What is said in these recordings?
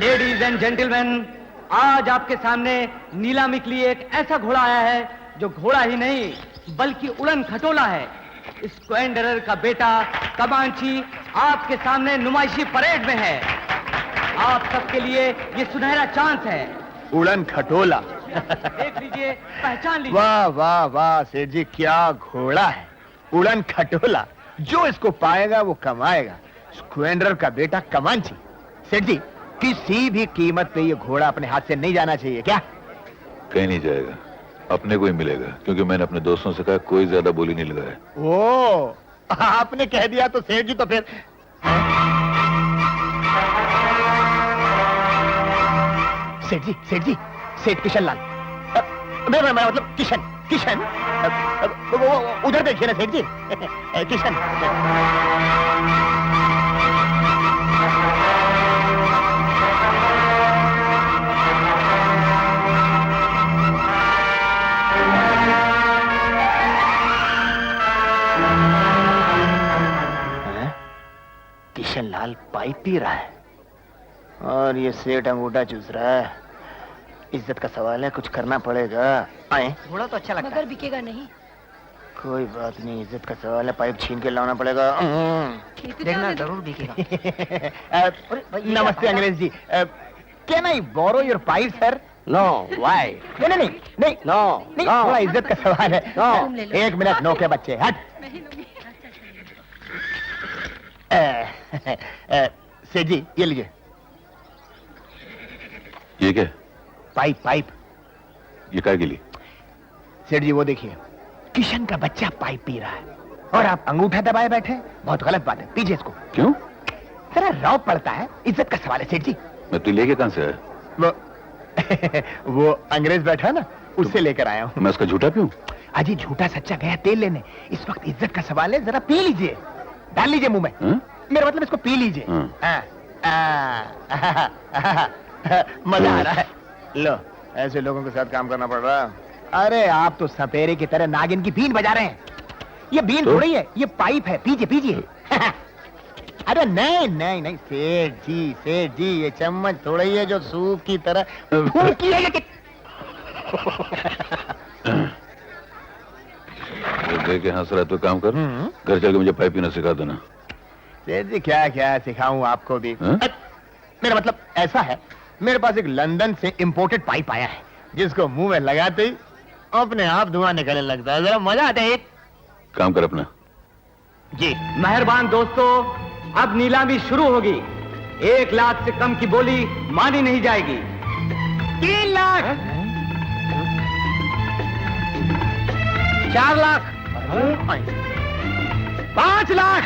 Ladies and gentleman, आज आपके सामने नीलामी के लिए एक ऐसा घोड़ा आया है जो घोड़ा ही नहीं बल्कि उड़न खटोला है। स्क्वेंडरर का बेटा कमांची आपके सामने नुमाइशी परेड में है। आप सबके लिए ये सुनहरा चांस है। उड़न खटोला देख लीजिए, पहचान लीजिए। वाह वाह वाह सेठ जी, क्या घोड़ा है। उड़न खटोला, जो इसको पाएगा वो कमाएगा। स्क्वेंडरर का बेटा कमांची। सेठ जी, किसी भी कीमत पे ये घोड़ा अपने हाथ से नहीं जाना चाहिए। क्या? कहीं नहीं जाएगा, अपने को ही मिलेगा, क्योंकि मैंने अपने दोस्तों से कहा कोई ज्यादा बोली नहीं लगाया। ओ, आपने कह दिया तो सेठ जी, तो फिर सेठ जी, सेठ किशन लाल, मैं मतलब किशन, वो उधर देखिए ना सेठ जी। किशन। किशन लाल पाइप पी रहा है और ये सेठ अंगूठा चूस रहा है। इज्जत का सवाल है, कुछ करना पड़ेगा। आए, घोड़ा तो अच्छा लगता है, मगर बिकेगा नहीं। कोई बात नहीं, इज्जत का सवाल है, पाइप छीन के लाना पड़ेगा। देखना जरूर बिकेगा। नमस्ते अंग्रेज जी, can I borrow your pipe sir? No, why? नहीं, नो, थोड़ा इज्जत का सवाल है। तुम ले लो। एक मिनट, नो के बच्चे, हट। सेठ जी, ये लीजिए। ये क्या? पाइप। ये काय के लिए? सेठ जी, वो देखिए, किशन का बच्चा पाइप पी रहा है और आप अंगूठा दबाए बैठे। बहुत गलत बात है, पीजिए इसको। क्यों? जरा रौब पड़ता है, इज्जत का सवाल है सेठ जी। मैं तू लेके कहां से आया? वो अंग्रेज बैठा है ना, उससे लेकर आया हूँ। मैं उसका झूठा पीऊं? अजी, झूठा सच्चा गया तेल लेने। इस वक्त इज्जत का सवाल है, जरा पी लीजिए, डाल लीजिए मुंह में। हाँ? मेरा मतलब इसको पी लीजिए। मजा आ रहा है। लो, ऐसे लोगों के साथ काम करना पड़ रहा है। अरे आप तो सपेरे की तरह नागिन की बीन बजा रहे हैं। ये बीन तो? थोड़ी है, ये पाइप है, पीजिए। अरे नहीं सेठ जी, ये चम्मच थोड़ा ही है जो सूप की तरह फूंकी है। देख के हंस रहा तो काम कर, घर चल के मुझे पाइप पीना सिखा देना। सेठ जी, क्या सिखाऊं आपको भी। हाँ? मेरा मतलब ऐसा है, मेरे पास एक लंदन से इंपोर्टेड पाइप आया है, जिसको मुंह में लगाते ही अपने आप धुआं निकलने लगता है। जरा मजा आता है। काम कर अपना। जी मेहरबान दोस्तों, अब नीलामी शुरू होगी। 1 लाख से कम की बोली मानी नहीं जाएगी। 3 लाख, 4 लाख, 5 लाख।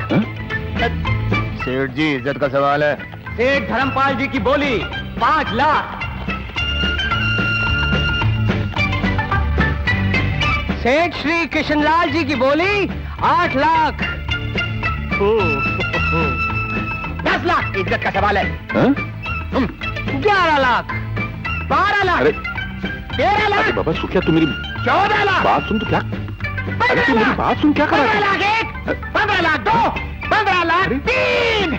सेठ जी, इज्जत का सवाल है। सेठ धर्मपाल जी की बोली 5 लाख। सेठ श्री कृष्णलाल जी की बोली 8 लाख। 10 लाख, इज्जत का सवाल है। हाँ? 11 लाख, 12 लाख, अरे 13 लाख, बाबा सुखिया, तू मेरी 14 लाख, बात सुन। तो क्या? अरे तू मेरी बात सुन, क्या कर रहा 15 है? लाख 1, 15 लाख 2, 15 लाख 3।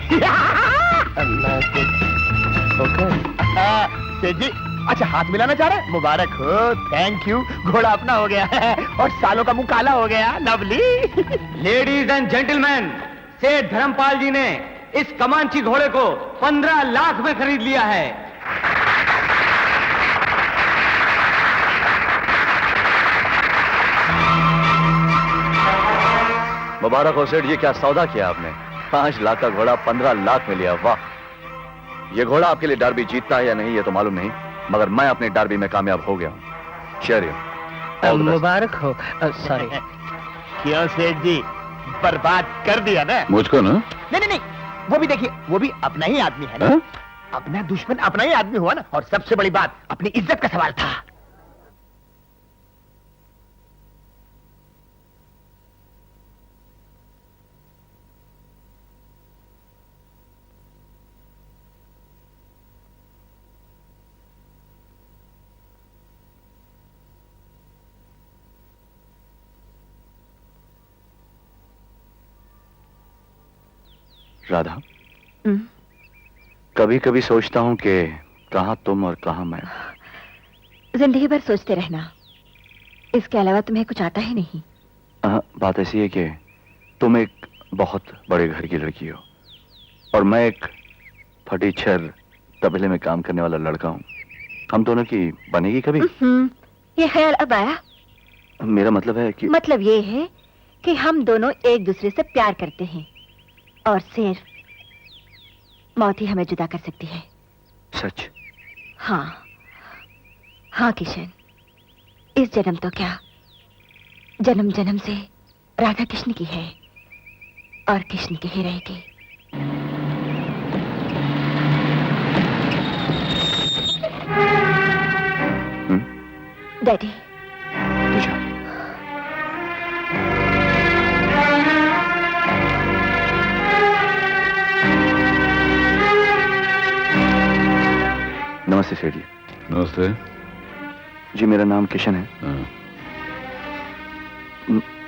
सेठ जी, अच्छा हाथ मिलाना चाह रहे हैं? मुबारक हो, थैंक यू। घोड़ा अपना हो गया है और सालों का मुंह काला हो गया। लवली। लेडीज एंड जेंटलमैन, सेठ धर्मपाल जी ने इस कमांची घोड़े को 15 लाख में खरीद लिया है। मुबारक हो सेठ जी, क्या सौदा किया आपने। 5 लाख का घोड़ा 15 लाख में लिया। वाह! ये घोड़ा आपके लिए डार्बी जीतता है या नहीं ये तो मालूम नहीं, मगर मैं अपने डार्बी में कामयाब हो गया हूँ। चलिए, मुबारक हो। सॉरी। क्यों सेठ जी, बर्बाद कर दिया ना? मुझको ना? नहीं, वो भी देखिए, वो भी अपना ही आदमी है ना। हाँ? अपना दुश्मन अपना ही आदमी हुआ ना। और सबसे बड़ी बात, अपनी इज्जत का सवाल था। राधा, कभी कभी सोचता हूं कि कहाँ तुम और कहाँ मैं? जिंदगी भर सोचते रहना, इसके अलावा तुम्हें कुछ आता ही नहीं। बात ऐसी है कि तुम एक बहुत बड़े घर की लड़की हो और मैं एक फटी छर तबले में काम करने वाला लड़का हूँ। हम दोनों की बनेगी कभी? ये ख्याल अब आया? मेरा मतलब है कि मतलब ये है कि हम दोनों एक दूसरे से प्यार करते हैं और सिर्फ मौत ही हमें जुदा कर सकती है। सच? हाँ हाँ किशन, इस जन्म तो क्या, जन्म जन्म से राधा कृष्ण की है और कृष्ण की ही रहेगी। डैडी, तुझा नमस्ते सेठ जी। नमस्ते। जी मेरा नाम किशन है। हाँ।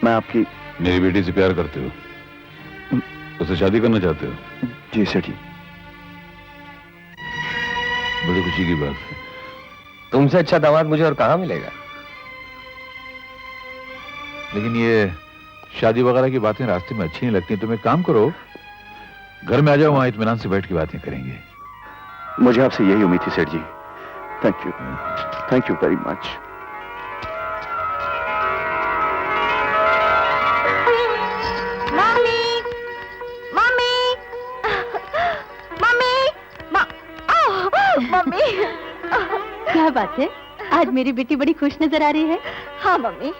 मैं आपकी मेरी बेटी से प्यार करते हो? उससे शादी करना चाहते हो? जी सेठ जी। बड़ी खुशी की बात है। तुमसे अच्छा दामाद मुझे और कहां मिलेगा? लेकिन ये शादी वगैरह की बातें रास्ते में अच्छी नहीं लगती। तुम एक काम करो, घर में आ जाओ, वहां इत्मीनान से बैठ के बातें करेंगे। मुझे आपसे यही उम्मीद थी सेठ जी। Thank you very much. Mummy, mummy, mummy, mummy. क्या बात है, आज मेरी बेटी बड़ी खुश नजर आ रही है। हाँ मम्मी,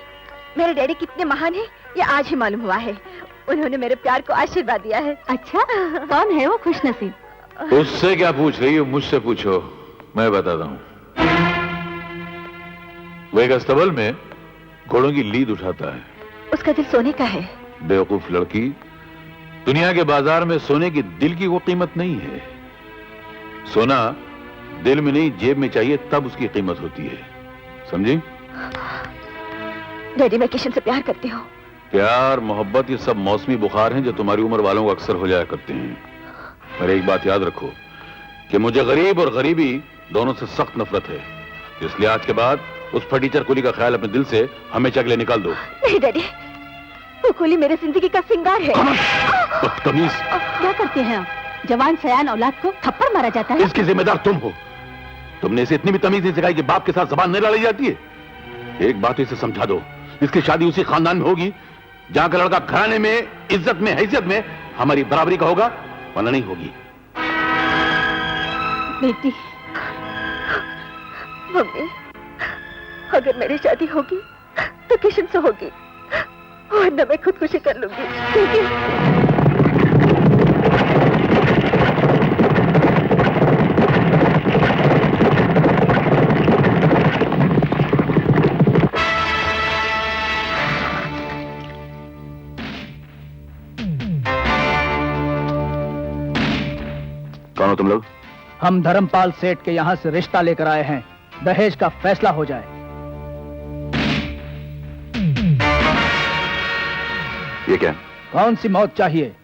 मेरे डैडी कितने महान हैं ये आज ही मालूम हुआ है। उन्होंने मेरे प्यार को आशीर्वाद दिया है। अच्छा, कौन है वो खुशनसीब? उससे क्या पूछ रही हो, मुझसे पूछो, मैं बताता हूं। वो एक अस्तबल में घोड़ों की लीद उठाता है। उसका दिल सोने का है। बेवकूफ लड़की, दुनिया के बाजार में सोने की दिल की वो कीमत नहीं है। सोना दिल में नहीं जेब में चाहिए, तब उसकी कीमत होती है, समझी? डैडी, मैं किशन से प्यार करती हूँ। प्यार मोहब्बत ये सब मौसमी बुखार हैं जो तुम्हारी उम्र वालों को अक्सर हो जाया करते हैं। पर एक बात याद रखो कि मुझे गरीब और गरीबी दोनों से सख्त नफरत है, इसलिए आज के बाद उस फटीचर कुली का ख्याल अपने दिल से हमेशा के लिए निकाल दो। नहीं डैडी, वो कुली मेरी जिंदगी का सिंगार है। बदतमीज! क्या करते हैं आप? जवान सयान औलाद को थप्पड़ मारा जाता है। इसकी जिम्मेदार तुम हो। तुमने इसे इतनी भी तमीज नहीं सिखाई कि बाप के साथ जबान नहीं लड़ी जाती है। एक बात इसे समझा दो, इसकी शादी उसी खानदान में होगी जहां का लड़का घराने में, इज्जत में, हैसियत में हमारी बराबरी का होगा, वरना नहीं होगी। बेटी, मम्मी, अगर मेरी शादी होगी तो किशन से होगी, वरना मैं खुदकुशी कर लूंगी। कौन हो तुम लोग? हम धर्मपाल सेठ के यहाँ से रिश्ता लेकर आए हैं, दहेज का फैसला हो जाए। ये क्या? कौन सी मौत चाहिए?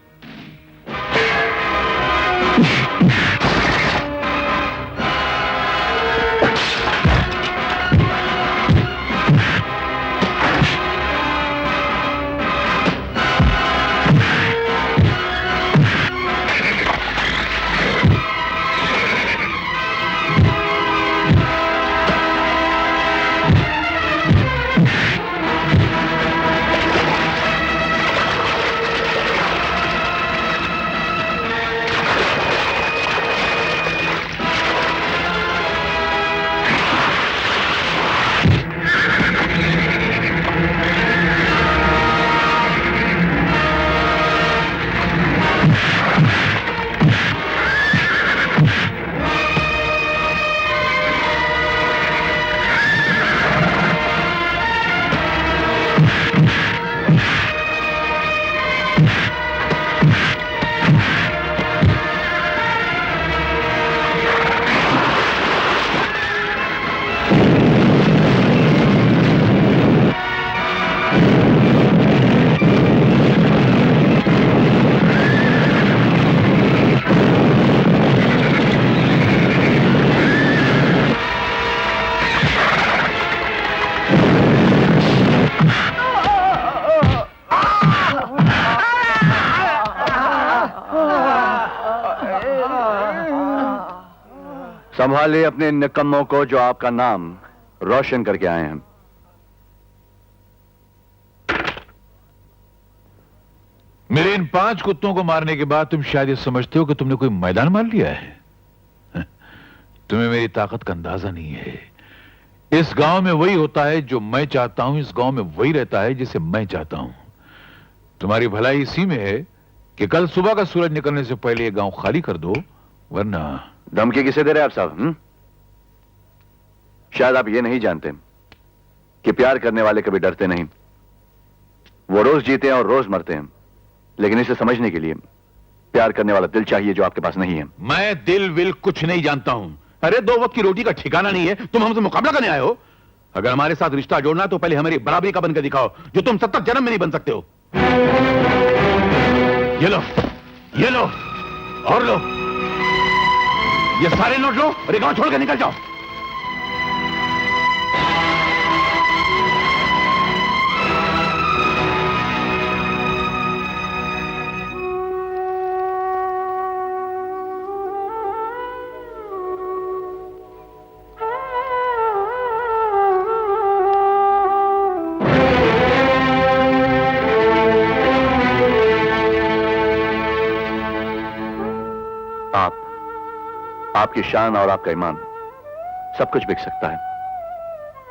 संभालिए अपने निकम्मों को जो आपका नाम रोशन करके आए हैं। मेरे इन 5 कुत्तों को मारने के बाद तुम शायद ये समझते हो कि तुमने कोई मैदान मार लिया है। तुम्हें मेरी ताकत का अंदाजा नहीं है। इस गांव में वही होता है जो मैं चाहता हूं, इस गांव में वही रहता है जिसे मैं चाहता हूं। तुम्हारी भलाई इसी में है कि कल सुबह का सूरज निकलने से पहले ये गांव खाली कर दो, वरना। धमकी किसे दे रहे हैं आप साहब? शायद आप ये नहीं जानते कि प्यार करने वाले कभी डरते नहीं। वो रोज जीते हैं और रोज मरते हैं, लेकिन इसे समझने के लिए प्यार करने वाला दिल चाहिए जो आपके पास नहीं है। मैं दिल विल कुछ नहीं जानता हूं। अरे 2 वक्त की रोटी का ठिकाना नहीं है, तुम हमसे मुकाबला करने आए हो? अगर हमारे साथ रिश्ता जोड़ना है तो पहले हमारी बराबरी का बनकर दिखाओ, जो तुम 70 जन्म में नहीं बन सकते हो। ये लो और लो, ये सारे नोट लो और ये गांव छोड़ के निकल जाओ। आपकी शान और आपका ईमान सब कुछ बिक सकता है,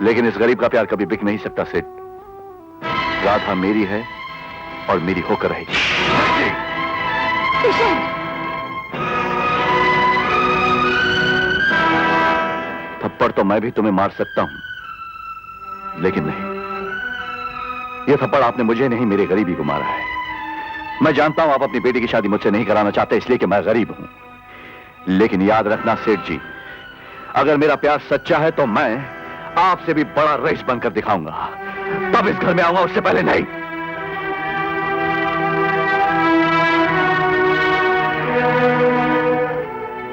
लेकिन इस गरीब का प्यार कभी बिक नहीं सकता सेठ। राधा मेरी है और मेरी होकर रहेगी। थप्पड़ तो मैं भी तुम्हें मार सकता हूं, लेकिन नहीं, यह थप्पड़ आपने मुझे नहीं मेरे गरीबी को मारा है। मैं जानता हूं आप अपनी बेटी की शादी मुझसे नहीं कराना चाहते इसलिए कि मैं गरीब हूं, लेकिन याद रखना सेठ जी, अगर मेरा प्यार सच्चा है तो मैं आपसे भी बड़ा रईस बनकर दिखाऊंगा। तब इस घर में आऊंगा, उससे पहले नहीं।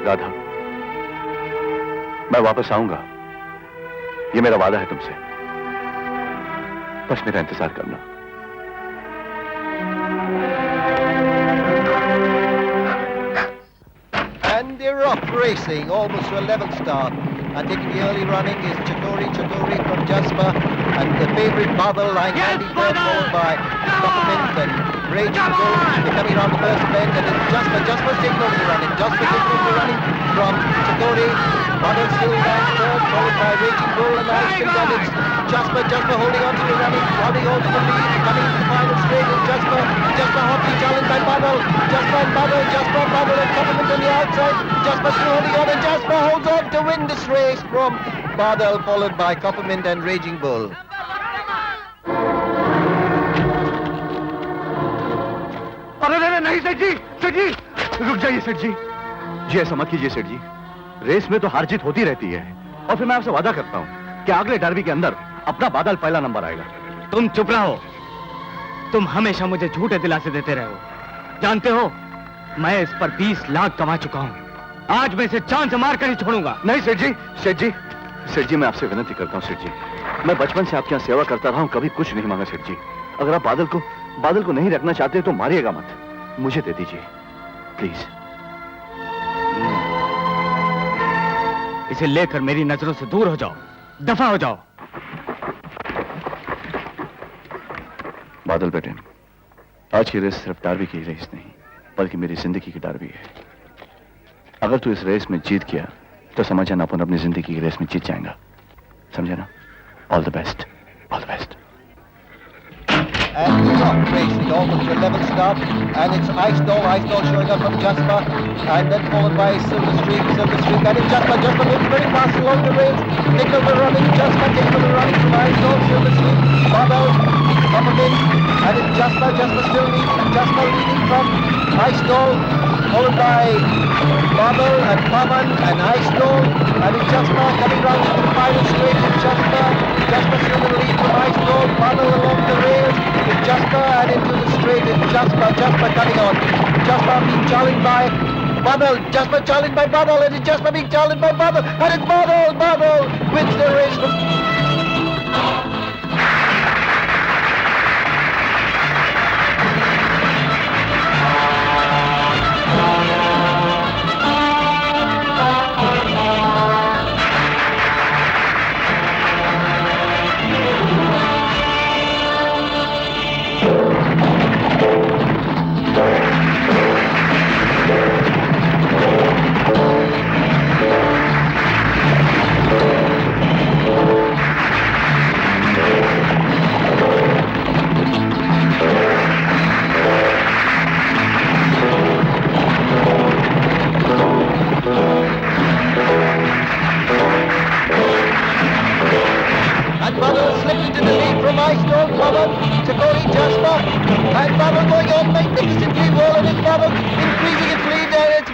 राधा, मैं वापस आऊंगा, ये मेरा वादा है तुमसे। बस मेरा इंतजार करना। And they're off racing, almost to a level start. And taking the early running is Chadori from Jasper, and the favourite Babel lying handy there, followed by Peppermint and Raging Bull. They're coming around the first bend, and it's Jasper's taking over the running. Jasper taking over the running from Chadori. Babel still down third, followed by Raging Bull and Ice, and it's Jasper holding on to the running, holding on to the lead, coming to the final straight is Jasper hotly challenged by Babel. Jasper and Babel and Peppermint on the outside. Jasper still holding on, and Jasper holds on to win this race from Bardell, followed by Coppermint and Raging Bull. अरे नहीं सेठ जी, रुक जाइए सेठ जी। जी ऐसा मत कीजिए सेठ जी, रेस में तो हार जीत होती रहती है, और फिर मैं आपसे वादा करता हूं कि अगले डर्बी के अंदर अपना बादल पहला नंबर आएगा। तुम चुप रहो, तुम हमेशा मुझे झूठे दिलासे देते रहे हो। जानते हो, मैं इस पर 20 लाख कमा चुका हूं। आज मैं इसे चांद से मार कर ही छोड़ूंगा। नहीं सेठ जी मैं आपसे विनती करता हूं सेठ जी, मैं बचपन से आपके यहाँ सेवा करता रहा हूं, कभी कुछ नहीं मांगा सेठ जी। अगर आप बादल को नहीं रखना चाहते तो मारिएगा मत, मुझे दे दीजिए प्लीज। इसे लेकर मेरी नजरों से दूर हो जाओ, दफा हो जाओ। बादल बेटे, आज की रेस सिर्फ डार्बी की रेस नहीं, बल्कि मेरी जिंदगी की डार्बी है। अगर तू इस रेस में जीत गया तो समझ जाना अपन अपनी जिंदगी की रेस में जीत जाएगा, समझे ना? All the best, all the best. And he's off racing almost to a level start, and it's Ice Doll showing up from Jasper, and then followed by Silver Streak, and it's Jasper moving very fast along the rails, taking over running, Jasper taking over running from Ice Doll, Silver Streak, Babel, Peppermint, and it's Jasper still leading, Jasper leading from Ice Doll, followed by Babel and Pavan and Ice Doll, and it's Jasper coming round to the final straight, it's Jasper still in the lead from Ice Doll, Babel along the rails, it's Jasper and into the straight, it's Jasper coming on. Jasper being challenged by Babel, Jasper challenged by Babel, and it's Jasper being challenged by Babel, and it's Babel wins the race.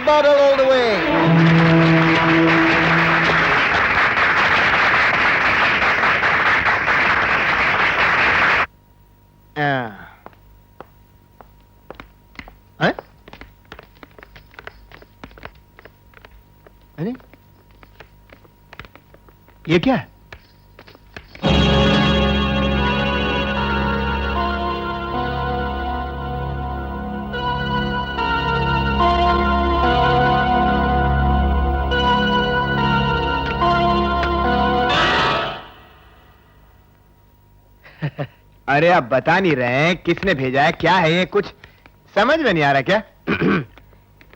bottle all the way. हैं? अरे ये क्या है? अरे आप बता नहीं रहे हैं किसने भेजा है, क्या है ये, कुछ समझ में नहीं आ रहा क्या?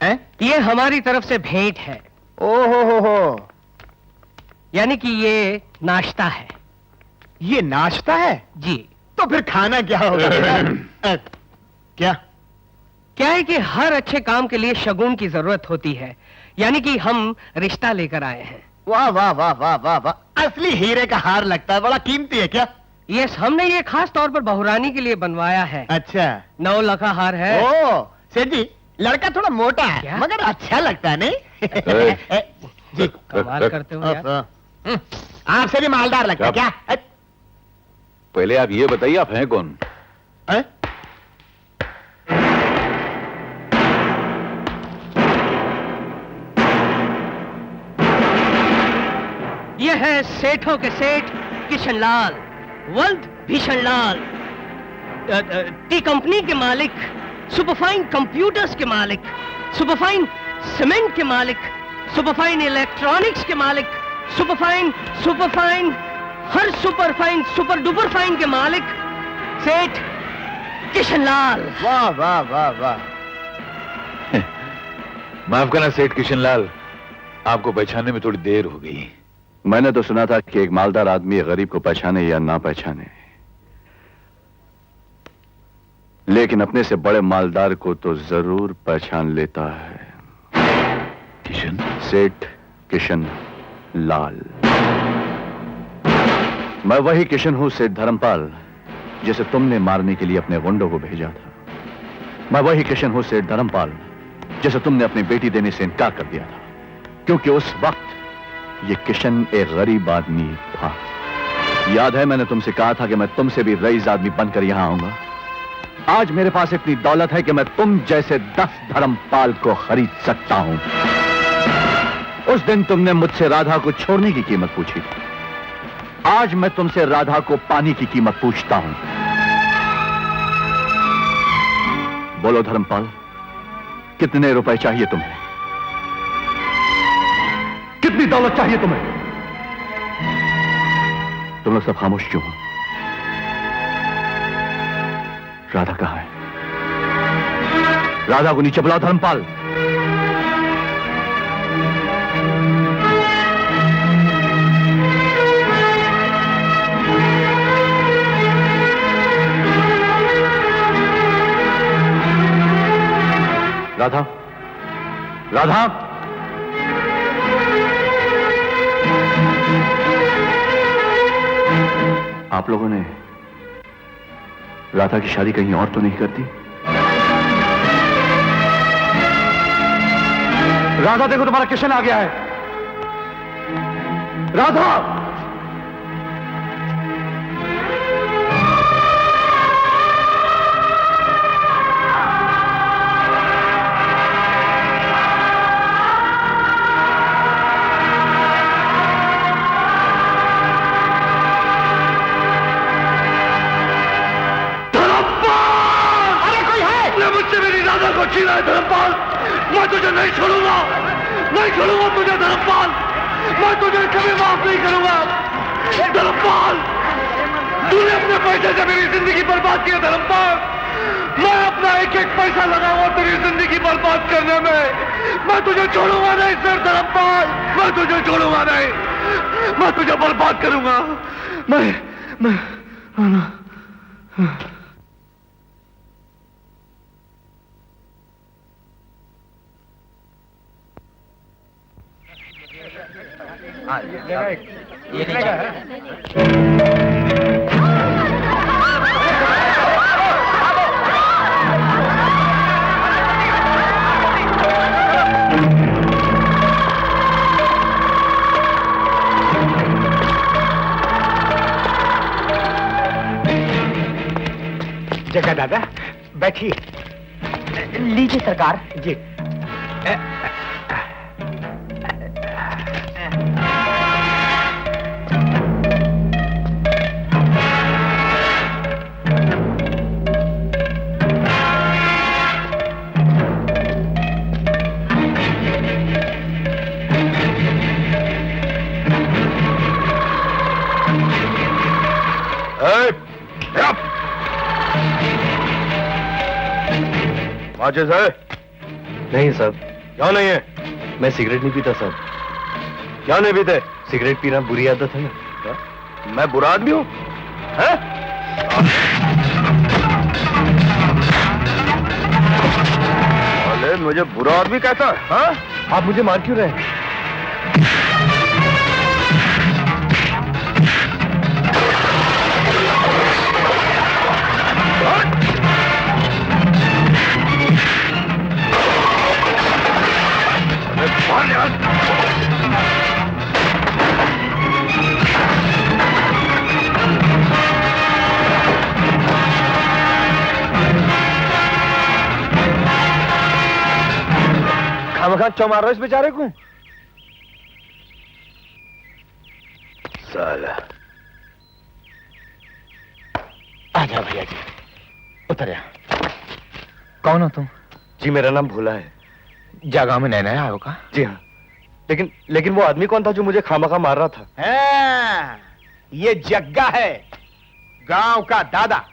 हैं? ये हमारी तरफ से भेंट है, ओ हो, यानी कि ये नाश्ता है। ये नाश्ता है? जी। तो फिर खाना क्या होगा? क्या? क्या है कि हर अच्छे काम के लिए शगुन की जरूरत होती है, यानी कि हम रिश्ता लेकर आए हैं। वाह वाह वाह वाह वाह वाह, असली हीरे का हार लगता है, बड़ा कीमती है क्या? यस, हमने ये खास तौर पर बहुरानी के लिए बनवाया है। अच्छा। 9 लाख का हार है। ओ सेठ जी, लड़का थोड़ा मोटा है क्या? मगर अच्छा लगता है नहीं? जी कमाल करते हो यार। आपसे भी मालदार लगता है क्या? पहले आप ये बताइए, आप हैं कौन? हैं? ये है सेठों के सेठ किशनलाल, वल्द भीषणलाल, टी कंपनी के मालिक, सुपरफाइन कंप्यूटर्स के मालिक, सुपरफाइन सीमेंट के मालिक, सुपरफाइन इलेक्ट्रॉनिक्स के मालिक, सुपरफाइन हर सुपरफाइन सुपर डुपर फाइन के मालिक सेठ किशनलाल। वाह वाह वाह वाह। माफ करना सेठ किशनलाल, आपको पहचानने में थोड़ी देर हो गई। मैंने तो सुना था कि एक मालदार आदमी गरीब को पहचाने या ना पहचाने, लेकिन अपने से बड़े मालदार को तो जरूर पहचान लेता है। किशन? सेठ किशन लाल। मैं वही किशन हूं सेठ धर्मपाल, जिसे तुमने मारने के लिए अपने गुंडों को भेजा था। मैं वही किशन हूं सेठ धर्मपाल, जिसे तुमने अपनी बेटी देने से इनकार कर दिया था, क्योंकि उस वक्त ये किशन एक गरीब आदमी था। याद है मैंने तुमसे कहा था कि मैं तुमसे भी रईस आदमी बनकर यहां आऊंगा। आज मेरे पास इतनी दौलत है कि मैं तुम जैसे 10 धर्मपाल को खरीद सकता हूं। उस दिन तुमने मुझसे राधा को छोड़ने की कीमत पूछी थी, आज मैं तुमसे राधा को पाने की कीमत पूछता हूं। बोलो धर्मपाल, कितने रुपए चाहिए तुम्हें? कितनी दौलत चाहिए तुम्हें? तुम लोग सब खामोश क्यों हो? राधा कहां है? राधा को नीचे बुलाओ धर्मपाल। राधा, राधा, आप लोगों ने राधा की शादी कहीं और तो नहीं कर दी? राधा देखो, तुम्हारा किशन आ गया है। राधा, छीना है धर्मपाल, मैं तुझे नहीं छोड़ूंगा, नहीं छोड़ूंगा तुझे धर्मपाल, मैं तुझे कभी माफ नहीं करूंगा धर्मपाल। तूने अपने पैसे से मेरी जिंदगी बर्बाद की है धर्मपाल, मैं अपना एक एक पैसा लगाऊंगा तेरी जिंदगी बर्बाद करने में। मैं तुझे छोड़ूंगा नहीं सर धर्मपाल, मैं तुझे छोड़ूंगा नहीं, मैं तुझे बर्बाद करूंगा। मैं ये नहीं आज्ञा दादा, बैठिए। लीजिए सरकार। जी। माचिस है? नहीं साहब, क्या नहीं है? मैं सिगरेट नहीं पीता साहब। क्या नहीं पीते? सिगरेट पीना बुरी आदत है ना। क्या? मैं बुरा आदमी हूँ? हैं? अरे मुझे बुरा आदमी कहता है? हाँ? आप मुझे मार क्यों रहे हैं? खामखा क्यों मार रहे हो इस बेचारे को? साला। आजा भैया जी, उतर जा। कौन हो तुम? जी मेरा नाम भोला है। जगह में नया आयो का? जी हाँ, लेकिन वो आदमी कौन था जो मुझे खामखा मार रहा था? हाँ, ये जग्गा है, गांव का दादा।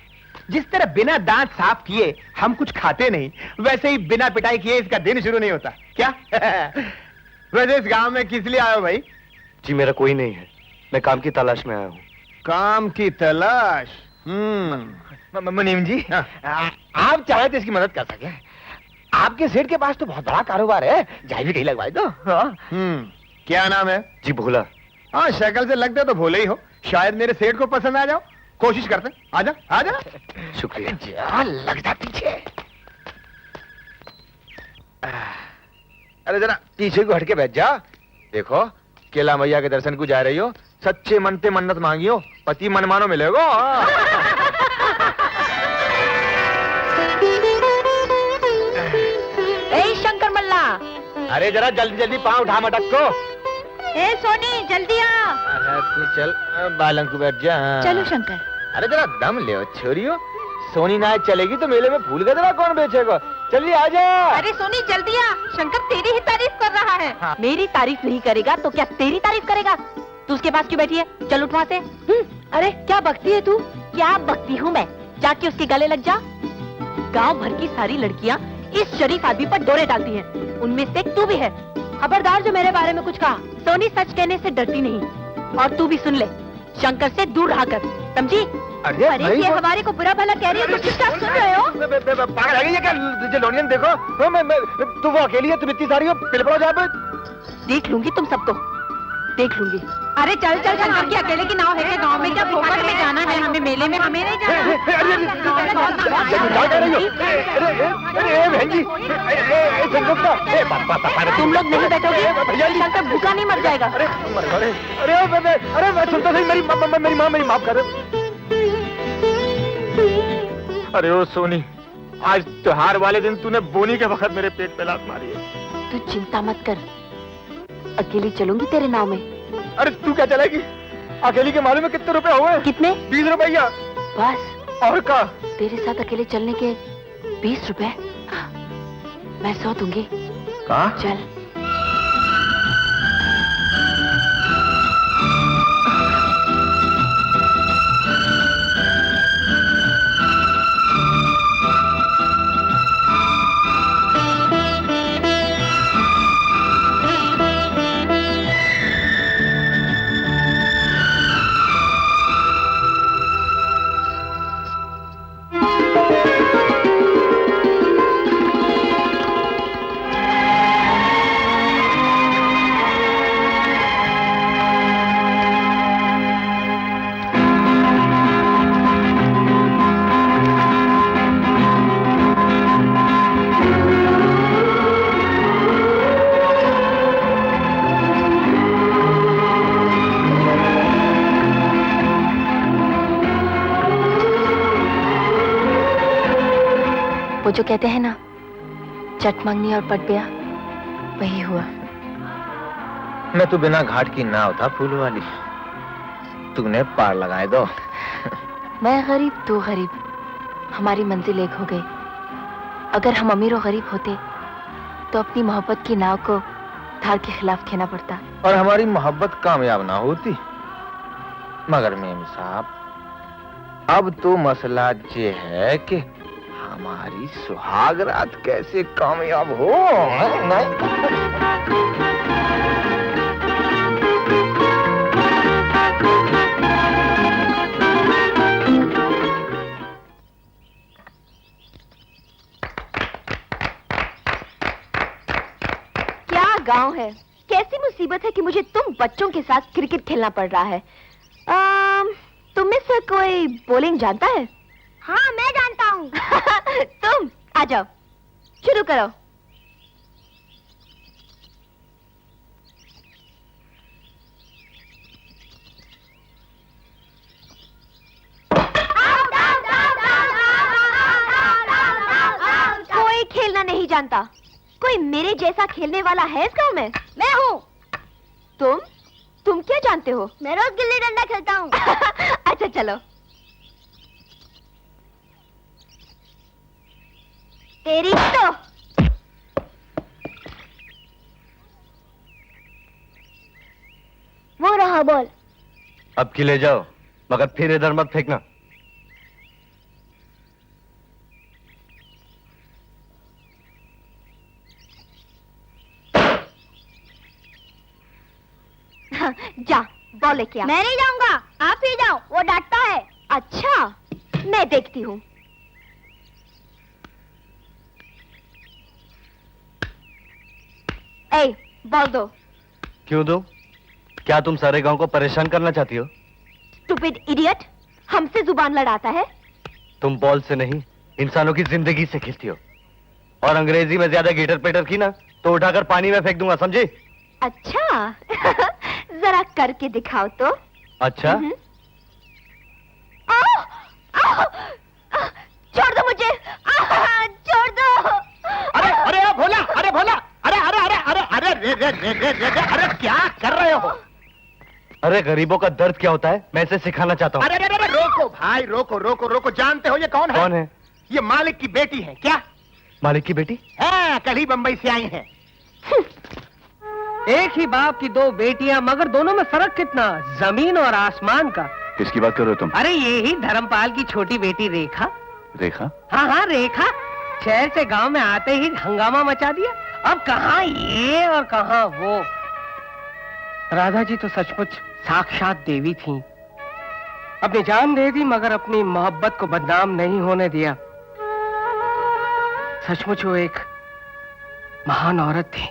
जिस तरह बिना दांत साफ किए हम कुछ खाते नहीं, वैसे ही बिना पिटाई किए इसका दिन शुरू नहीं होता। क्या? वैसे इस गांव में किस लिए आए हो भाई? जी मेरा कोई नहीं है, मैं काम की तलाश में आया हूँ। काम की तलाश? मुनीम जी, आप चाहे तो इसकी मदद कर सके। आपके सेठ के पास तो बहुत बड़ा कारोबार है, जाए भी कहीं लगवाए तो। क्या नाम है? जी भोला। हाँ, शक्ल से लगता तो भोले ही हो। शायद मेरे सेठ को पसंद आ जाओ। कोशिश करते हैं। आजा आजा। शुक्रिया। जा, लग जा पीछे। अरे जरा पीछे को हटके बैठ जा। देखो, केला मैया के दर्शन को जा रही हो, सच्चे मन से मन्नत मांगियो, पति मनमानो मिलेगा। ए शंकर मल्ला, अरे जरा जल्दी जल्दी पाँव उठा मटक को। ए सोनी जल्दी आ। अरे तू चल, बालंग को बैठ जा। चलो शंकर। अरे जरा दम ले छोरियो, सोनी ना चलेगी तो मेले में फूल गदरा कौन बेचेगा? चलिए आजा। अरे सोनी जल्दी आ, शंकर तेरी ही तारीफ कर रहा है। हाँ। मेरी तारीफ नहीं करेगा तो क्या तेरी तारीफ करेगा? तू उसके पास क्यों बैठी है? चल उठ वहाँ से। अरे क्या बकती है तू? क्या बकती हूँ मैं? जाके उसके गले लग जा। गांव भर की सारी लड़कियाँ इस शरीफ आदमी पर डोरे डालती हैं, उनमें से तू भी है। खबरदार जो मेरे बारे में कुछ कहा। सोनी सच कहने से डरती नहीं, और तू भी सुन ले, शंकर से दूर रहा कर, समझी? अरे ये हमारे को बुरा भला कह रही है, तुम चुपचाप सुन रहे हो? पागल है ये क्या? लोनियन देखो, तू वो अकेली है, तुम इतनी सारी हो, पिल पड़ो जहाँ पे। देख लूंगी तुम सबको, देख लूंगी। अरे चल चल, शंकर की अकेले की नाव है क्या गाँव में? क्या फोकट में जाना है हमें? मेले में हमें नहीं जाना। क्या कह रही हो? अरे बहन जी, तुम लोग नहीं बैठोगे, शंकर भूखा नहीं मर जाएगा। अरे अरे मैं सुनता था, मेरी माँ मेरी माफ कर। अरे ओ सोनी, आज त्योहार वाले दिन तूने बोनी के वक्त मेरे पेट पे लात मारी है। तू चिंता मत कर, अकेली चलूंगी तेरे नाव में। अरे तू क्या चलेगी? अकेली के मालूम में कितने रुपए हुए? कितने? 20 रुपया। बस? और का? तेरे साथ अकेले चलने के 20 रुपए? मैं 100 दूंगी। कहाँ? चल। वो जो कहते हैं ना, चटमंगनी और पटबिया, वही हुआ। मैं तो बिना घाट की नाव था फूल वाली, तूने पार लगाए दो। मैं गरीब, तू गरीब, हमारी मंजिल एक हो गई। अगर हम अमीर और गरीब होते तो अपनी मोहब्बत की नाव को धार के खिलाफ खेना पड़ता। और हमारी मोहब्बत कामयाब ना होती। मगर मेम साहब, अब तो मसला ये है कि हमारी सुहाग रात कैसे कामयाब हो। क्या गांव है, कैसी मुसीबत है कि मुझे तुम बच्चों के साथ क्रिकेट खेलना पड़ रहा है। तुम में से कोई बॉलिंग जानता है? हाँ, मैं जानता हूँ। तुम आ जाओ, शुरू करो। कोई खेलना नहीं जानता? कोई मेरे जैसा खेलने वाला है इस गांव में? मैं हूँ। तुम क्या जानते हो? मैं रोज गिल्ली डंडा खेलता हूँ। अच्छा चलो। तेरी तो वो रहा बॉल। अब की ले जाओ, मगर फिर इधर मत फेंकना। जा, बॉल लेके आ। मैं नहीं जाऊंगा, आप ही जाओ, वो डांटता है। अच्छा, मैं देखती हूँ। ए, बॉल दो। क्यों दो? क्या तुम सारे गांव को परेशान करना चाहती हो? स्टूपिड इडियट, हमसे जुबान लड़ाता है। तुम बॉल से नहीं, इंसानों की जिंदगी से खेलती हो। और अंग्रेजी में ज्यादा गीटर पेटर की ना तो उठाकर पानी में फेंक दूंगा, समझी? अच्छा। जरा करके दिखाओ तो। अच्छा। छोड़ दो मुझे, छोड़ दो। अरे अरे भोला, अरे भोला, अरे अरे अरे अरे अरे रे रे रे रे रे रे, अरे क्या कर रहे हो? अरे गरीबों का दर्द क्या होता है, मैं इसे सिखाना चाहता हूँ। अरे अरे अरे रोको भाई, रोको रोको रोको। जानते हो ये कौन है? कौन है? ये मालिक की बेटी है। क्या? मालिक की बेटी? हाँ, कल ही बंबई से आई हैं। एक ही बाप की दो बेटियां, मगर दोनों में फर्क कितना, जमीन और आसमान का। किसकी बात कर रहे हो तुम? अरे ये ही धर्मपाल की छोटी बेटी रेखा। रेखा? हाँ हाँ, रेखा। शहर से गांव में आते ही हंगामा मचा दिया। अब कहाँ ये और कहाँ वो। राधा जी तो सचमुच साक्षात देवी थीं। अपनी जान दे दी मगर अपनी मोहब्बत को बदनाम नहीं होने दिया। सचमुच वो एक महान औरत थी।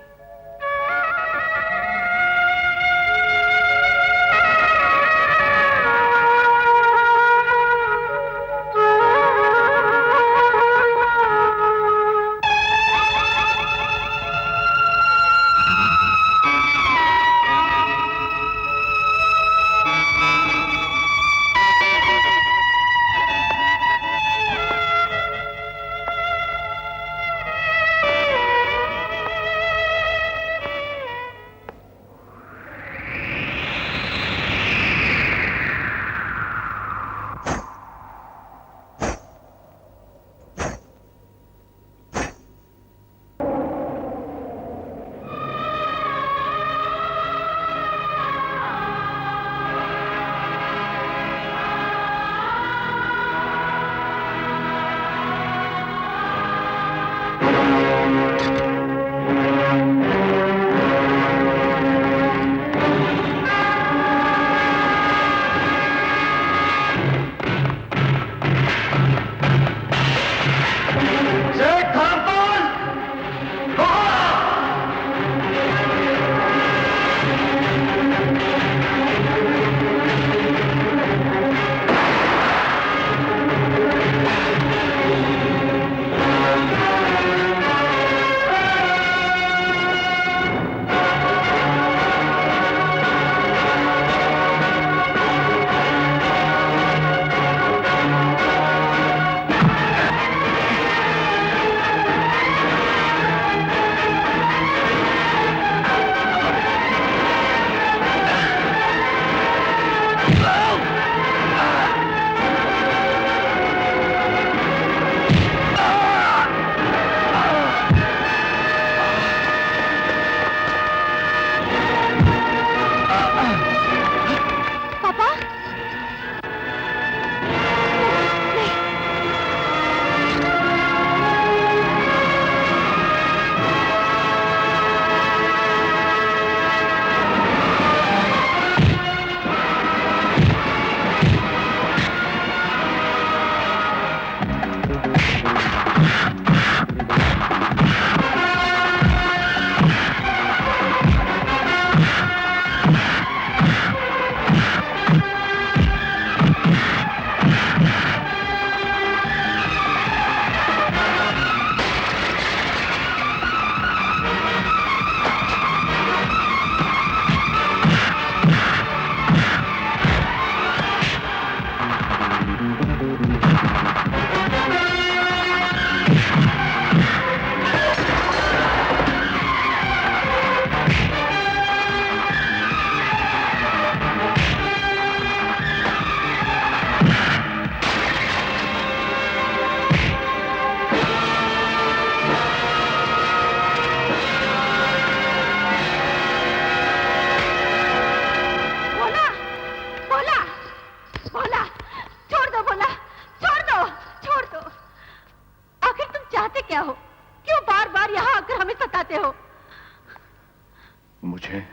मुझे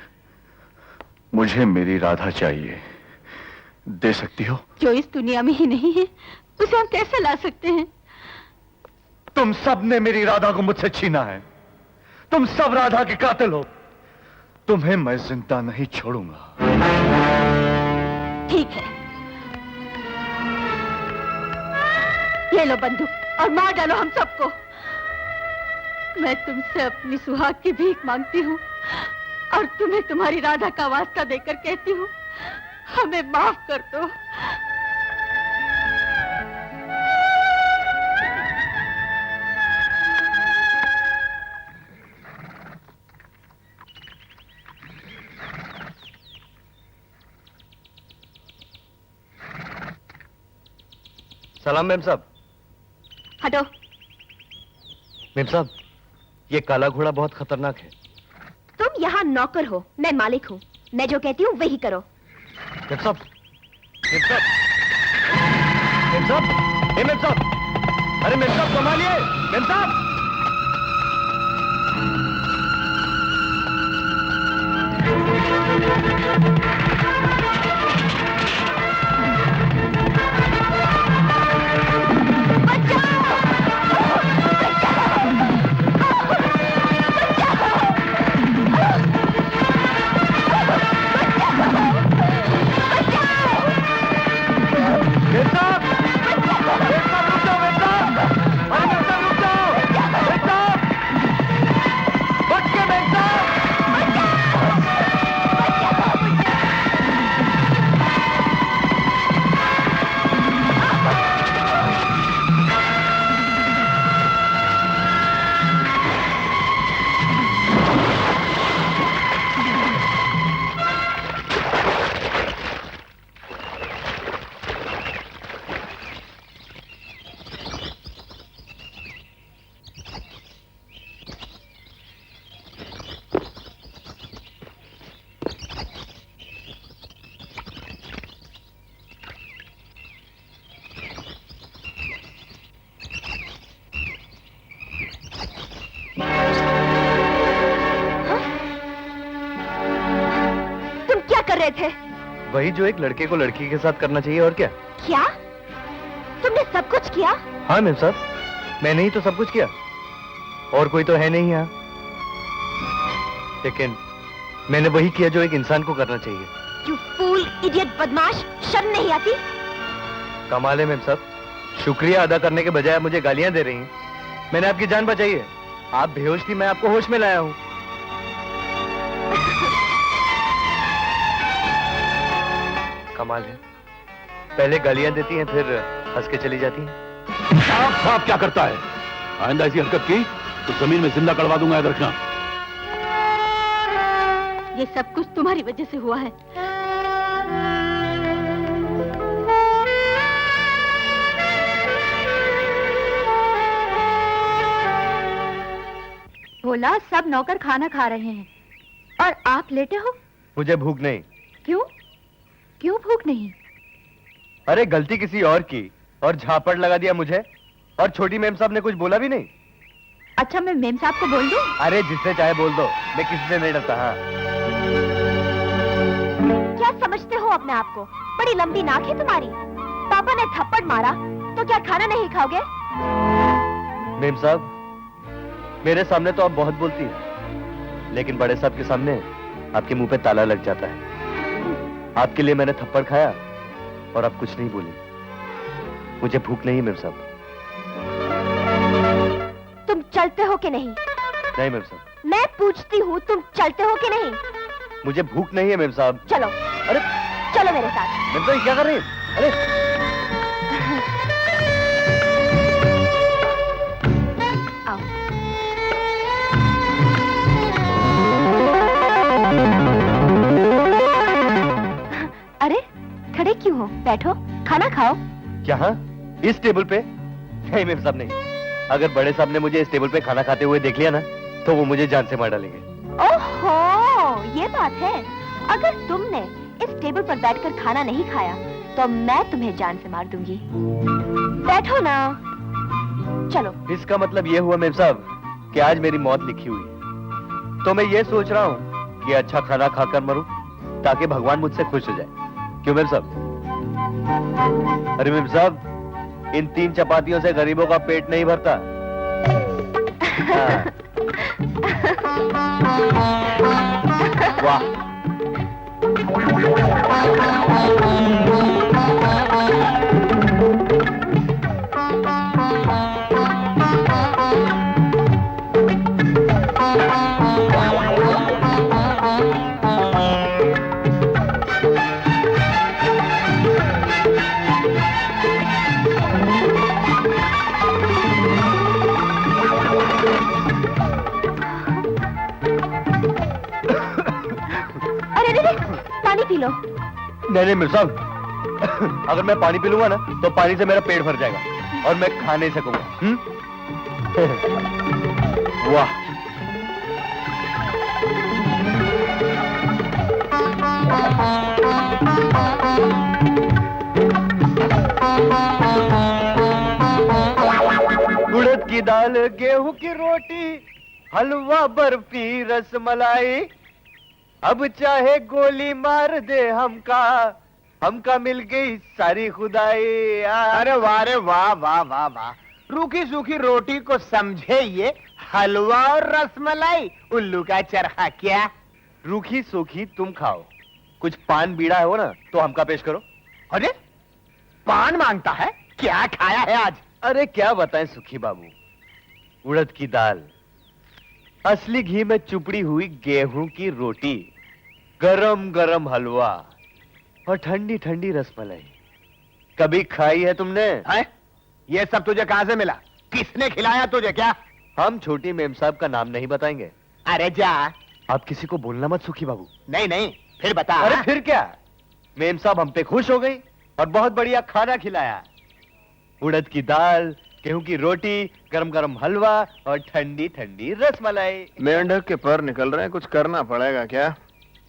मेरी राधा चाहिए। दे सकती हो? जो इस दुनिया में ही नहीं है उसे हम कैसे ला सकते हैं? तुम सब ने मेरी राधा को मुझसे छीना है। तुम सब राधा के कातिल हो। तुम्हें मैं जिंदा नहीं छोड़ूंगा। ठीक है, ये लो बंदूक और मार डालो हम सबको। मैं तुमसे अपनी सुहाग की भीख मांगती हूँ और तुम्हें तुम्हारी राधा का वास्ता देकर कहती हूँ, हमें माफ कर दो। सलाम मेम साहब। हटो। मेम साहब, ये काला घोड़ा बहुत खतरनाक है। तुम यहाँ नौकर हो, मैं मालिक हूँ। मैं जो कहती हूँ वही करो। मेम साहब, मेम साहब, मेम साहब, मेम साहब, अरे मेम साहब संभालिए, मेम साहब। थे? वही जो एक लड़के को लड़की के साथ करना चाहिए, और क्या? क्या? तुमने सब कुछ किया? हाँ मैम साहब, मैंने ही तो सब कुछ किया, और कोई तो है नहीं यहाँ। लेकिन मैंने वही किया जो एक इंसान को करना चाहिए। You fool, idiot, बदमाश, शर्म नहीं आती? कमाल है मैम साहब, शुक्रिया अदा करने के बजाय मुझे गालियां दे रही हैं। मैंने आपकी जान बचाई है, आप बेहोश थी, मैं आपको होश में लाया हूँ। कमाल है, पहले गालियां देती हैं फिर हंस के चली जाती हैं। साहब क्या करता है? आइंदा ऐसी हरकत की तो जमीन में जिंदा करवा दूंगा, याद रखना। ये सब कुछ तुम्हारी वजह से हुआ है। बोला सब नौकर खाना खा रहे हैं और आप लेटे हो? मुझे भूख नहीं। क्यों? क्यों भूख नहीं? अरे गलती किसी और की और झापड़ लगा दिया मुझे, और छोटी मेम साहब ने कुछ बोला भी नहीं। अच्छा, मैं मेम साहब को बोल दूं? अरे जिससे चाहे बोल दो, मैं किसी से नहीं डरता। हाँ, क्या समझते हो अपने आप को? बड़ी लंबी नाक है तुम्हारी। पापा ने थप्पड़ मारा तो क्या खाना नहीं खाओगे? मेम साहब, मेरे सामने तो आप बहुत बोलती हैं, लेकिन बड़े साहब के सामने आपके मुंह पे ताला लग जाता है। आपके लिए मैंने थप्पड़ खाया और आप कुछ नहीं बोली। मुझे भूख नहीं मेम साहब। तुम चलते हो कि नहीं? नहीं मेम साहब। मैं पूछती हूँ, तुम चलते हो कि नहीं? मुझे भूख नहीं है मेम साहब। चलो। अरे चलो मेरे साथ। मेम साहब क्या कर रही है? अरे आओ। अरे खड़े क्यों हो? बैठो, खाना खाओ। यहाँ इस टेबल पे? नहीं मेम साहब नहीं। अगर बड़े साहब ने मुझे इस टेबल पे खाना खाते हुए देख लिया ना, तो वो मुझे जान से मार डालेंगे। ओहो, ये बात है। अगर तुमने इस टेबल पर बैठकर खाना नहीं खाया तो मैं तुम्हें जान से मार दूंगी। बैठो ना। चलो। इसका मतलब ये हुआ मेम साहब कि आज मेरी मौत लिखी हुई है। तो मैं ये सोच रहा हूँ कि अच्छा खाना खाकर मरूं ताकि भगवान मुझसे खुश हो जाए। क्यों मेम साहब? अरे मेम साहब, इन 3 चपातियों से गरीबों का पेट नहीं भरता। हाँ। वाह, पानी पी लो। नहीं मेम साहब, अगर मैं पानी पी लूंगा ना तो पानी से मेरा पेट भर जाएगा और मैं खा नहीं सकूंगा। वाह, उड़द की दाल, गेहूं की रोटी, हलवा, बर्फी, रसमलाई, अब चाहे गोली मार दे हमका मिल गई सारी खुदाई। अरे वाह रे वाह वाह वाह वाह, रूखी सूखी रोटी को समझे ये हलवा और रसमलाई, उल्लू का चरखा क्या? रूखी सूखी तुम खाओ, कुछ पान बीड़ा हो ना तो हमका पेश करो। अरे पान मांगता है? क्या खाया है आज? अरे क्या बताएं सुखी बाबू, उड़द की दाल, असली घी में चुपड़ी हुई गेहूं की रोटी, गरम गरम हलवा और ठंडी ठंडी रसमलाई। कभी खाई है तुमने? है? ये सब तुझे कहां से मिला? किसने खिलाया तुझे? क्या हम छोटी मेम साहब का नाम नहीं बताएंगे। अरे जा। आप किसी को बोलना मत सुखी बाबू। नहीं नहीं, फिर बता। अरे फिर क्या, मेम साहब हम पे खुश हो गई और बहुत बढ़िया खाना खिलाया। उड़द की दाल, गेहूं की रोटी, गरम गरम हलवा और ठंडी ठंडी रसमलाई। मेंढक के पर निकल रहे हैं, कुछ करना पड़ेगा क्या?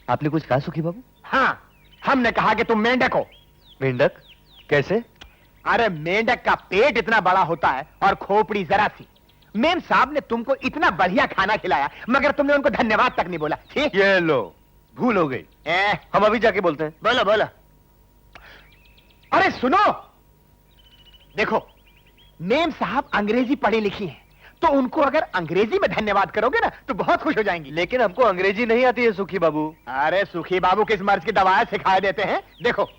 आपने कुछ कहा सुखी बाबू? हाँ, हमने कहा कि तुम मेंढक हो। मेंढक कैसे? अरे मेंढक का पेट इतना बड़ा होता है और खोपड़ी जरा सी। मेम साहब ने तुमको इतना बढ़िया खाना खिलाया मगर तुमने उनको धन्यवाद तक नहीं बोला। ठीक? ये लो, भूल हो गई। हम अभी जाके बोलते हैं। बोलो बोलो। अरे सुनो, देखो मेम साहब अंग्रेजी पढ़ी लिखी हैं, तो उनको अगर अंग्रेजी में धन्यवाद करोगे ना तो बहुत खुश हो जाएंगी। लेकिन हमको अंग्रेजी नहीं आती है सुखी बाबू। अरे सुखी बाबू किस मर्ज की दवाएं सिखाए देते हैं। देखो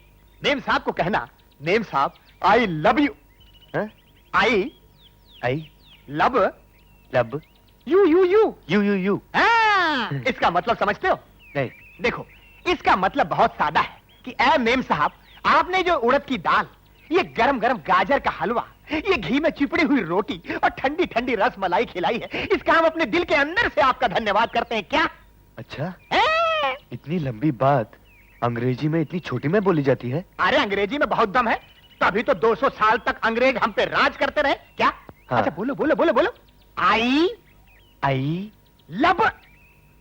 मेम साहब को कहना, मेम साहब I love you. I love love you you you you you you. इसका मतलब समझते हो? नहीं। देखो इसका मतलब बहुत सादा है कि ऐ मेम साहब, आपने जो उड़द की दाल, ये गरम गरम गाजर का हलवा, ये घी में चिपड़ी हुई रोटी और ठंडी ठंडी रसमलाई खिलाई है, इसका हम अपने दिल के अंदर से आपका धन्यवाद करते हैं। क्या? अच्छा, इतनी लंबी बात अंग्रेजी में इतनी छोटी में बोली जाती है? अरे अंग्रेजी में बहुत दम है, तभी तो 200 साल तक अंग्रेज हम पे राज करते रहे। क्या? हाँ। अच्छा बोलो बोलो बोलो बोलो। I love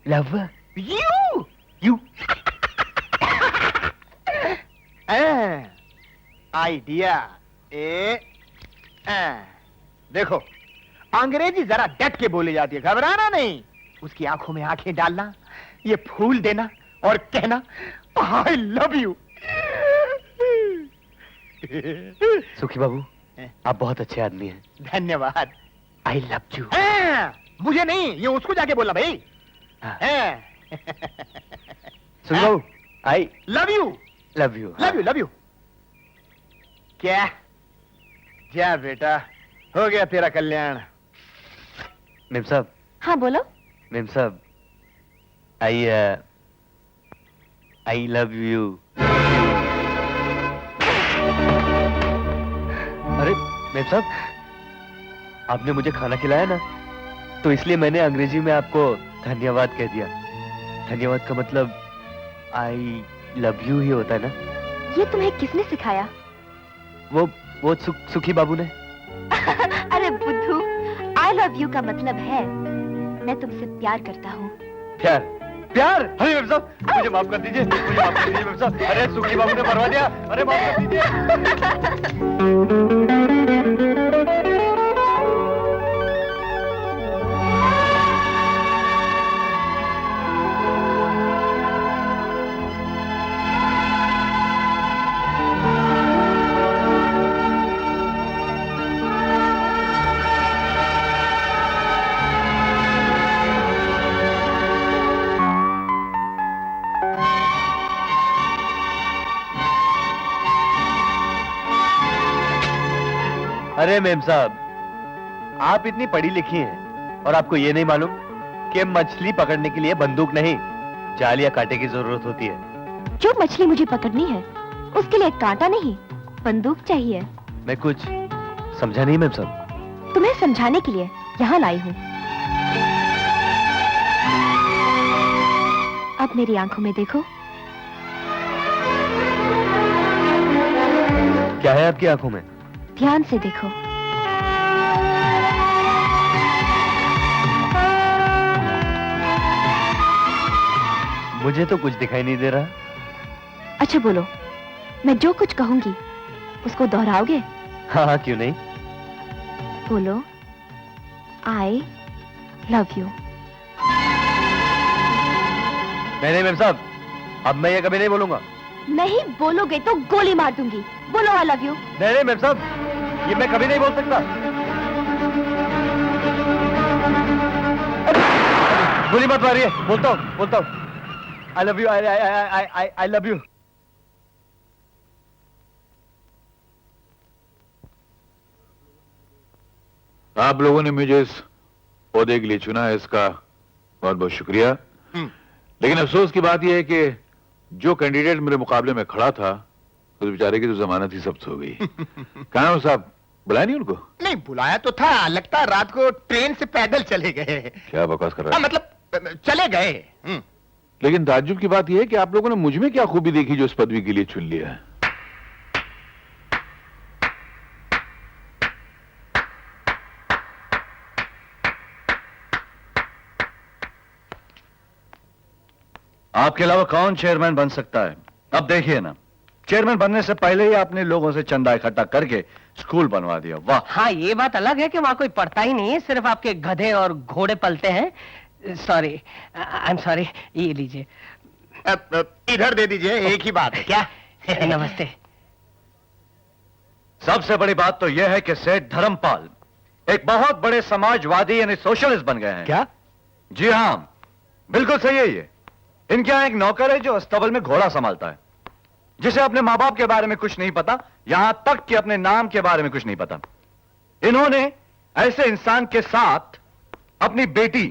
love you you. Idea देखो अंग्रेजी जरा डट के बोली जाती है, घबराना नहीं। उसकी आंखों में आंखें डालना, ये फूल देना और कहना आई लव यू। सुखी बाबू, आप बहुत अच्छे आदमी हैं। धन्यवाद। I love you. मुझे नहीं, ये उसको जाके बोला भाई। सुखी बाबू, I love you love you. Love you love you. क्या? जा बेटा, हो गया तेरा कल्याण। मेम साहब। हाँ बोलो। मेम साहब, आई लव यू। अरे मेम साहब, आपने मुझे खाना खिलाया ना, तो इसलिए मैंने अंग्रेजी में आपको धन्यवाद कह दिया। धन्यवाद का मतलब आई लव यू ही होता है ना? ये तुम्हें किसने सिखाया? वो सुखी बाबू ने। अरे बुद्धू, आई लव यू का मतलब है मैं तुमसे प्यार करता हूँ। प्यार? प्यार? अरे मेम साहब, मुझे माफ कर दीजिए, मुझे माफ कर दीजिए मेम साहब। अरे सुखी बाबू ने मरवा दिया, अरे माफ कर दीजिए। अरे मेम साहब, आप इतनी पढ़ी लिखी हैं और आपको ये नहीं मालूम कि मछली पकड़ने के लिए बंदूक नहीं, जाल या कांटे की जरूरत होती है। जो मछली मुझे पकड़नी है उसके लिए कांटा नहीं बंदूक चाहिए। मैं कुछ समझा नहीं मेम साहब। तुम्हें समझाने के लिए यहाँ लाई हूँ। अब मेरी आंखों में देखो। क्या है आपकी आंखों में? ध्यान से देखो। मुझे तो कुछ दिखाई नहीं दे रहा। अच्छा बोलो, मैं जो कुछ कहूंगी उसको दोहराओगे? हाँ हाँ, क्यों नहीं। बोलो, आई लव यू। नहीं मेम साहब, अब मैं ये कभी नहीं बोलूंगा। नहीं बोलोगे तो गोली मार दूंगी। बोलो आई लव यू। नहीं मेम साहब, ये मैं कभी नहीं बोल सकता। गोली मत मारिए, बोलता हूँ। आई love you, I love you. आप लोगों ने मुझे इस पौधे के लिए चुना है, इसका बहुत बहुत शुक्रिया। लेकिन अफसोस की बात यह है कि जो कैंडिडेट मेरे मुकाबले में खड़ा था उस बेचारे की तो जमानत ही जब्त हो गई। कहाँ हो साहब? बुलाया नहीं उनको? नहीं बुलाया तो था, लगता है रात को ट्रेन से पैदल चले गए। क्या बकवास कर रहा है? मतलब चले गए। लेकिन ताज्जुब की बात यह है कि आप लोगों ने मुझ में क्या खूबी देखी जो इस पदवी के लिए चुन लिया है? आपके अलावा कौन चेयरमैन बन सकता है? अब देखिए ना, चेयरमैन बनने से पहले ही आपने लोगों से चंदा इकट्ठा करके स्कूल बनवा दिया। वाह। हाँ, ये बात अलग है कि वहाँ कोई पढ़ता ही नहीं है, सिर्फ आपके गधे और घोड़े पलते हैं। Sorry, I am sorry. ये लीजिए। इधर दे दीजिए, एक ही बात है। क्या? नमस्ते। सबसे बड़ी बात तो यह है कि सेठ धर्मपाल एक बहुत बड़े समाजवादी यानी सोशलिस्ट बन गए हैं। क्या? जी हाँ, बिल्कुल सही है ये। इनके यहाँ एक नौकर है जो अस्तबल में घोड़ा संभालता है, जिसे अपने माँ बाप के बारे में कुछ नहीं पता, यहां तक कि अपने नाम के बारे में कुछ नहीं पता। इन्होंने ऐसे इंसान के साथ अपनी बेटी,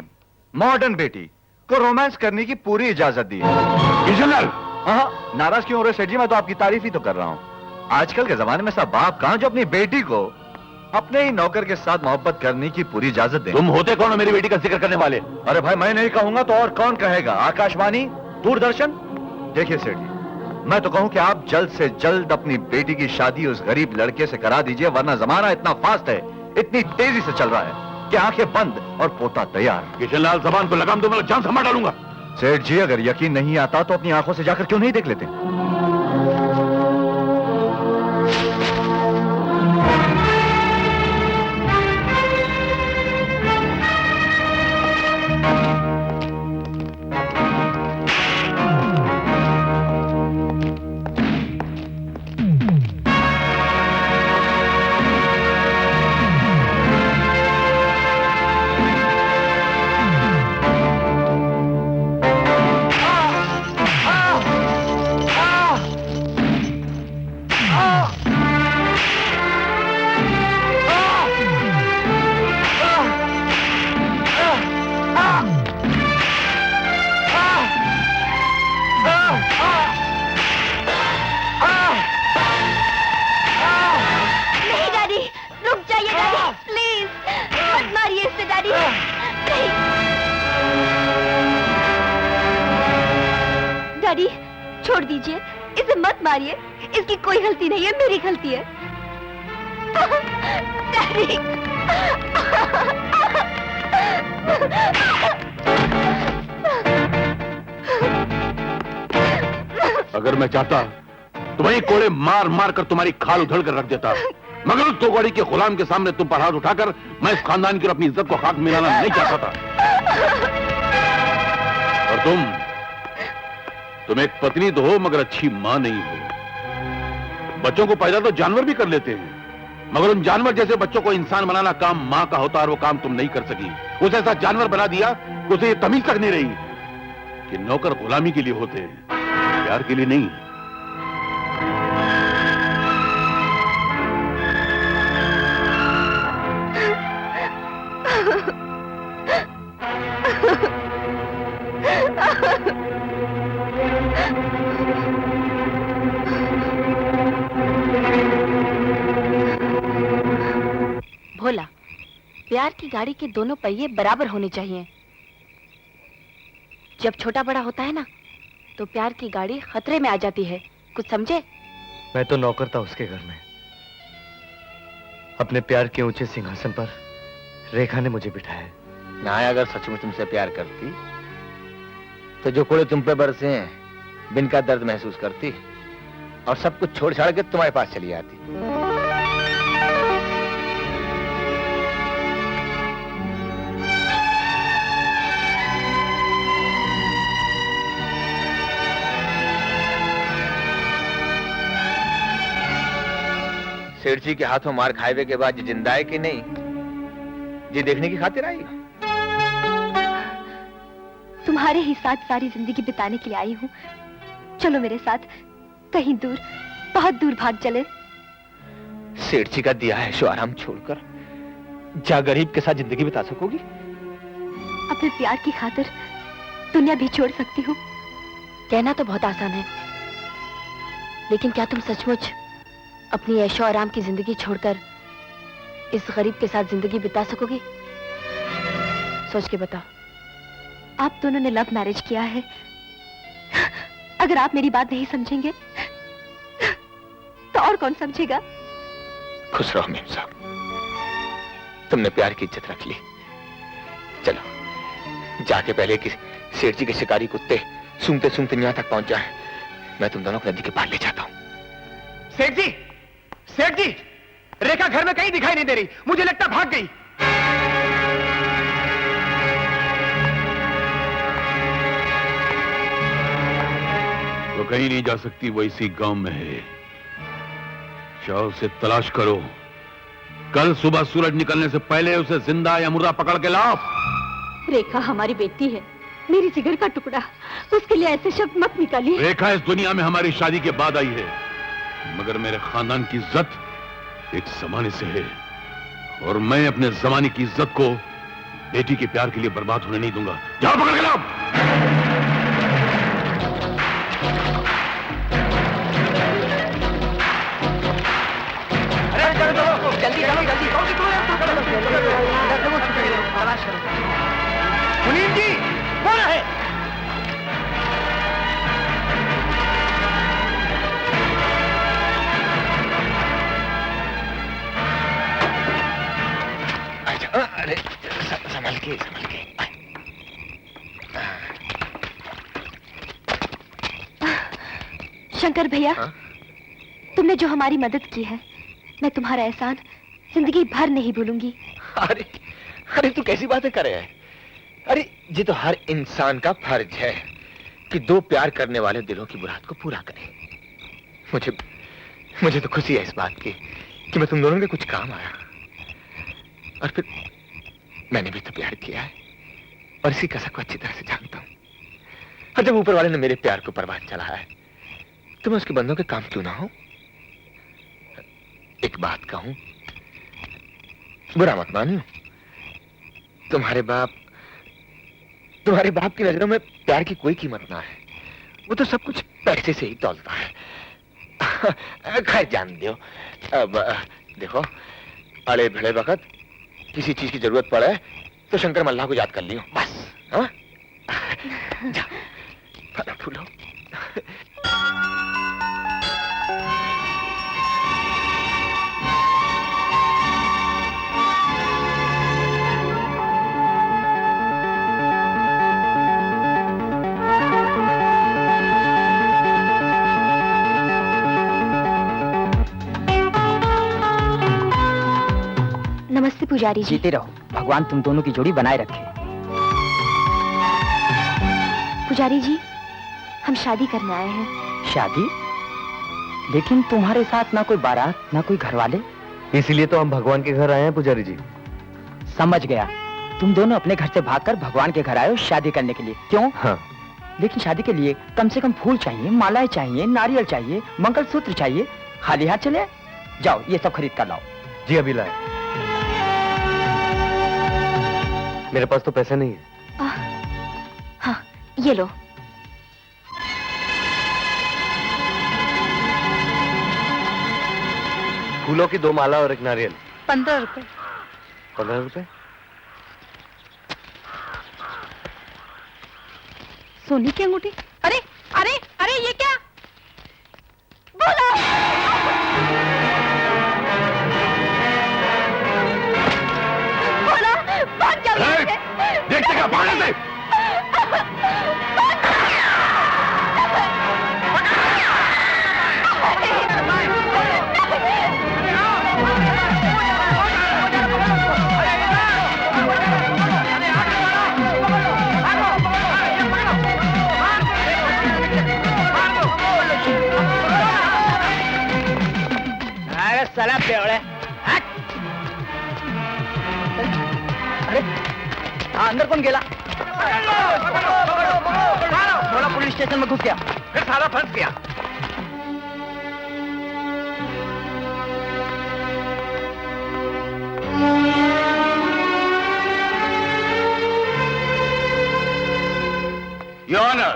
मॉडर्न बेटी को रोमांस करने की पूरी इजाजत दी है। हाँ, नाराज क्यों हो रहे सेठ जी? मैं तो आपकी तारीफ ही तो कर रहा हूं। आजकल के जमाने में सब बाप कहां जो अपनी बेटी को अपने ही नौकर के साथ मोहब्बत करने की पूरी इजाजत दें। तुम होते कौन हो मेरी बेटी का जिक्र करने वाले? अरे भाई, मैं नहीं कहूंगा तो और कौन कहेगा? आकाशवाणी, दूरदर्शन। देखिए सेठ जी, मैं तो कहूं कि आप जल्द से जल्द अपनी बेटी की शादी उस गरीब लड़के से करा दीजिए, वरना जमाना इतना फास्ट है, इतनी तेजी से चल रहा है कि आंखें बंद और पोता तैयार। किशनलाल, जबान को लगाम दो, मैं जान से मार डालूंगा। सेठ जी, अगर यकीन नहीं आता तो अपनी आंखों से जाकर क्यों नहीं देख लेते? डैडी छोड़ दीजिए, इसे मत मारिए, इसकी कोई गलती नहीं है, मेरी गलती है। डैडी। अगर मैं चाहता तो वही कोड़े मार मार कर तुम्हारी खाल उधड़ कर रख देता, मगर उस तोगड़ी के गुलाम के सामने तुम पर हाथ उठाकर मैं इस खानदान की और अपनी इज्जत को खाक मिलाना नहीं चाहता था। और तुम एक पत्नी तो हो मगर अच्छी मां नहीं हो। बच्चों को पैदा तो जानवर भी कर लेते हैं, मगर उन जानवर जैसे बच्चों को इंसान बनाना काम मां का होता और वो काम तुम नहीं कर सकी। उसे ऐसा जानवर बना दिया कि उसे ये तमीज तक नहीं रही कि नौकर गुलामी के लिए होते हैं, प्यार के लिए नहीं। प्यार की गाड़ी के दोनों पहिए बराबर होने चाहिए। जब छोटा बड़ा होता है ना, तो प्यार की गाड़ी खतरे में आ जाती है। कुछ समझे? मैं तो नौकर था उसके घर में। अपने प्यार के ऊंचे सिंहासन पर रेखा ने मुझे बिठाया। ना अगर सचमुच तुमसे प्यार करती तो जो कोड़े तुम पे बरसे हैं, बिन का दर्द महसूस करती और सब कुछ छोड़ छाड़ के तुम्हारे पास चली आती। सेठ जी के हाथों मार खाए के बाद ये जिंदा है कि नहीं, ये देखने की खातिर आई। तुम्हारे ही साथ सारी जिंदगी बिताने के लिए आई हूँ। चलो मेरे साथ, कहीं दूर, बहुत दूर भाग चले। सेठ जी का दिया है ऐशो आराम छोड़कर क्या गरीब के साथ जिंदगी बिता सकोगी? अपने प्यार की खातिर दुनिया भी छोड़ सकती हूँ। कहना तो बहुत आसान है, लेकिन क्या तुम सचमुच अपनी ऐशो आराम की जिंदगी छोड़कर इस गरीब के साथ जिंदगी बिता सकोगी? सोच के बताओ। आप दोनों ने लव मैरिज किया है। अगर आप मेरी बात नहीं समझेंगे तो और कौन समझेगा? खुश रहो मेम साहब, तुमने प्यार की इज्जत रख ली। चलो जाके पहले कि सेठ जी के शिकारी कुत्ते सूंघते सूंघते यहां तक पहुंच जाए, मैं तुम दोनों को नदी के पार ले जाता हूं। सेठ जी, सेठ जी, रेखा घर में कहीं दिखाई नहीं दे रही, मुझे लगता भाग गई। वो कहीं नहीं जा सकती, वो इसी गांव में है। जाओ उसे तलाश करो। कल सुबह सूरज निकलने से पहले उसे जिंदा या मुर्दा पकड़ के लाओ। रेखा हमारी बेटी है, मेरी जिगर का टुकड़ा। उसके लिए ऐसे शब्द मत निकालिए। रेखा इस दुनिया में हमारी शादी के बाद आई है, मगर मेरे खानदान की इज्जत एक जमाने से है और मैं अपने जमाने की इज्जत को बेटी के प्यार के लिए बर्बाद होने नहीं दूंगा। जाओ पकड़ के लाओ। जल्दी चलो, जल्दी मुनीम जी, कौन है? अरे संभल के, संभल के। शंकर भैया, तुमने जो हमारी मदद की है, मैं तुम्हारा एहसान जिंदगी भर नहीं भूलूंगी। अरे अरे तू कैसी बातें कर रहा है? अरे ये तो हर इंसान का फर्ज है कि दो प्यार करने वाले दिलों की मुराद को पूरा करे। मुझे तो खुशी है इस बात की कि मैं तुम दोनों के कुछ काम आया। और फिर मैंने भी तो प्यार किया है और इसी कसक को अच्छी तरह से जानता हूं। और जब ऊपर वाले ने मेरे प्यार को परवान चढ़ाया है, तो मैं उसके बंदों के काम क्यों ना हो? एक बात कहूं, बुरा मत मानियो, तुम्हारे बाप की नजरों में प्यार की कोई कीमत ना है। वो तो सब कुछ पैसे से ही तौलता है। खैर जान दो। अब देखो, अड़े भिड़े वक्त किसी चीज की जरूरत पड़े तो शंकर मल्लाह को याद कर लियो, बस। हाँ? जा, फलो फूलो। नमस्ते पुजारी जी। जीते रहो, भगवान तुम दोनों की जोड़ी बनाए रखे। पुजारी जी, हम शादी करने आए हैं। शादी? लेकिन तुम्हारे साथ ना कोई बारात, ना कोई घर वाले। इसीलिए तो हम भगवान के घर आए हैं पुजारी जी। समझ गया, तुम दोनों अपने घर से भागकर भगवान के घर आए हो शादी करने के लिए, क्यों? हाँ। लेकिन शादी के लिए कम से कम फूल चाहिए, मालाएं चाहिए, नारियल चाहिए, मंगलसूत्र चाहिए। खाली हाथ चले? जाओ ये सब खरीद कर लाओ। जी अभी लाए। मेरे पास तो पैसे नहीं है। हाँ, ये लो। फूलों की 2 माला और 1 नारियल। 15 रुपए। 15 रुपए? सोने की अंगूठी? अरे अरे अरे ये क्या? बोलो! बोलो! भाग जाओ यहाँ से! देखते क्या भागने से? साला बेवड़े। अरे अंदर कौन गेला? थोड़ा पुलिस स्टेशन में घुस गया, फिर साला फंस गया। योर ऑनर,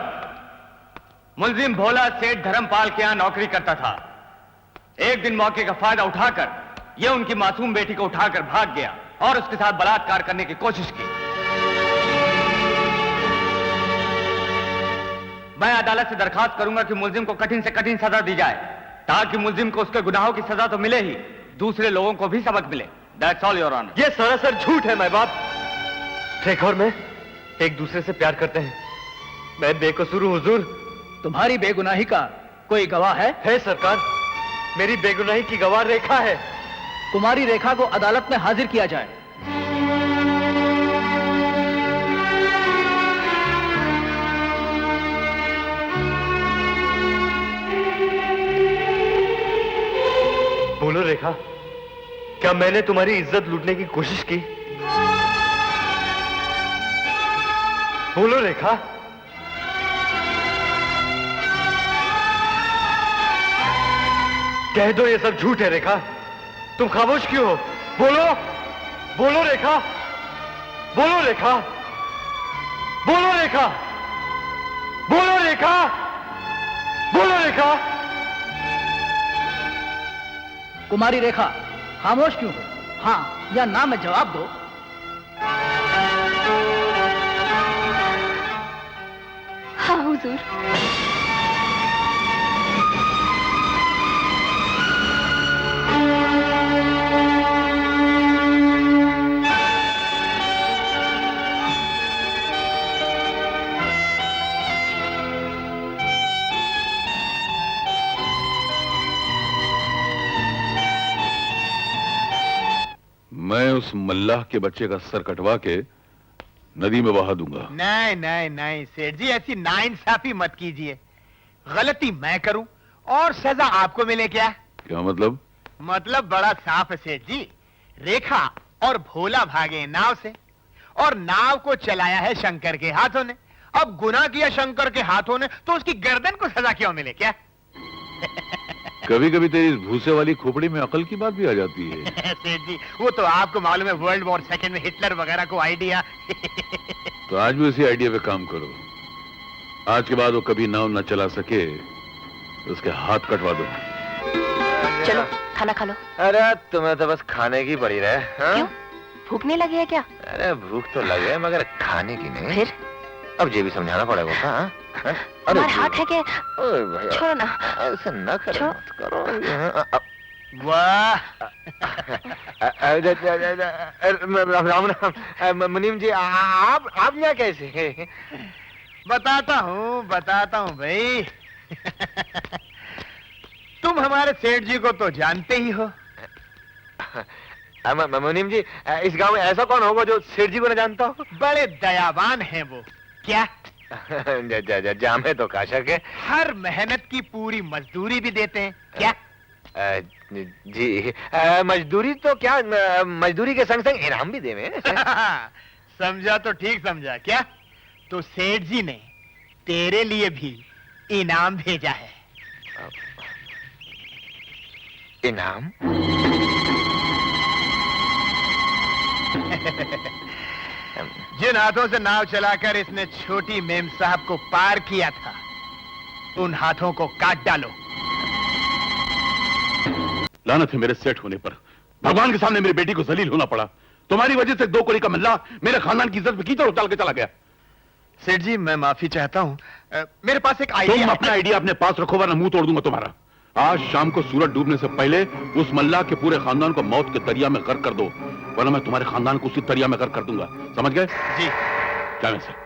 मुलजिम भोला सेठ धर्मपाल के यहां नौकरी करता था। एक दिन मौके का फायदा उठाकर यह उनकी मासूम बेटी को उठाकर भाग गया और उसके साथ बलात्कार करने की कोशिश की। मैं अदालत से दरखास्त करूंगा कि मुलजिम को कठिन से कठिन सजा दी जाए, ताकि मुलजिम को उसके गुनाहों की सजा तो मिले ही, दूसरे लोगों को भी सबक मिले। That's all your honour. ये सरासर झूठ है माय बाप। शेख और मैं एक दूसरे से प्यार करते हैं। मैं बेकसूर हूं हुजूर। तुम्हारी बेगुनाही का कोई गवाह है? है सरकार, मेरी बेगुनाही की गवाह रेखा है। कुमारी रेखा को अदालत में हाजिर किया जाए। बोलो रेखा, क्या मैंने तुम्हारी इज्जत लूटने की कोशिश की? बोलो रेखा। कह दो ये सब झूठ है रेखा। तुम खामोश क्यों हो? बोलो, बोलो रेखा, बोलो रेखा, बोलो रेखा, बोलो रेखा, बोलो रेखा। कुमारी रेखा, खामोश क्यों हो? हाँ या ना में जवाब दो। हाँ हुजूर। मैं उस मल्लाह के बच्चे का सर कटवा के नदी में बहा दूंगा। नहीं नहीं नहीं सेठ जी, ऐसी नाइंसाफी मत कीजिए। गलती मैं करूं और सजा आपको मिले क्या? क्या मतलब? मतलब बड़ा साफ है सेठ जी। रेखा और भोला भागे नाव से और नाव को चलाया है शंकर के हाथों ने। अब गुनाह किया शंकर के हाथों ने तो उसकी गर्दन को सजा क्यों मिले क्या? कभी कभी तेरी इस भूसे वाली खोपड़ी में अकल की बात भी आ जाती है। सेठ जी, वो तो आपको मालूम है, वर्ल्ड वॉर सेकंड में हिटलर वगैरह को आइडिया। तो आज भी उसी आइडिया पे काम करो। आज के बाद वो कभी नाव न चला सके तो उसके हाथ कटवा दो। चलो खाना खा लो। अरे तुम्हें तो बस खाने की पड़ी रहे। क्यों? भूख नहीं लगी है क्या? अरे भूख तो लगे मगर खाने की नहीं। फिर अब ये भी समझाना पड़ेगा। हाँ? तुम्हारे हाथ है क्या? छोड़ो ना। ऐसा न करो, मत करो। वाह राम राम। मुनीम जी, आप यहाँ कैसे? बताता हूँ भाई। तुम हमारे सेठ जी को तो जानते ही हो। मुनीम जी, इस गांव में ऐसा कौन होगा जो सेठ जी को न जानता हो? बड़े दयावान हैं वो। क्या? जामे तो का शक है। हर मेहनत की पूरी मजदूरी भी देते हैं। क्या? जी, मजदूरी तो क्या, मजदूरी के संग संग इनाम भी देवे। समझा तो ठीक समझा। क्या? तो सेठ जी ने तेरे लिए भी इनाम भेजा है। इनाम? जिन हाथों से नाव चलाकर इसने छोटी मेम साहब को पार किया था, उन हाथों को काट डालो। लानत है मेरे सेठ होने पर। भगवान के सामने मेरी बेटी को जलील होना पड़ा। तुम्हारी वजह से 2 कोड़ी का मल्ला मेरे खानदान की इज्जत पे कीचड़ उतार के चला गया। सेठ जी मैं माफी चाहता हूँ। मेरे पास एक तुम आइडिया अपना आइडिया अपने पास रखो वरना मुंह तोड़ दूंगा तुम्हारा। आज शाम को सूरज डूबने से पहले उस मल्लाह के पूरे खानदान को मौत के दरिया में गर्क कर दो, वरना मैं तुम्हारे खानदान को उसी दरिया में गर्क कर दूंगा। समझ गए? जी। क्या वैसे?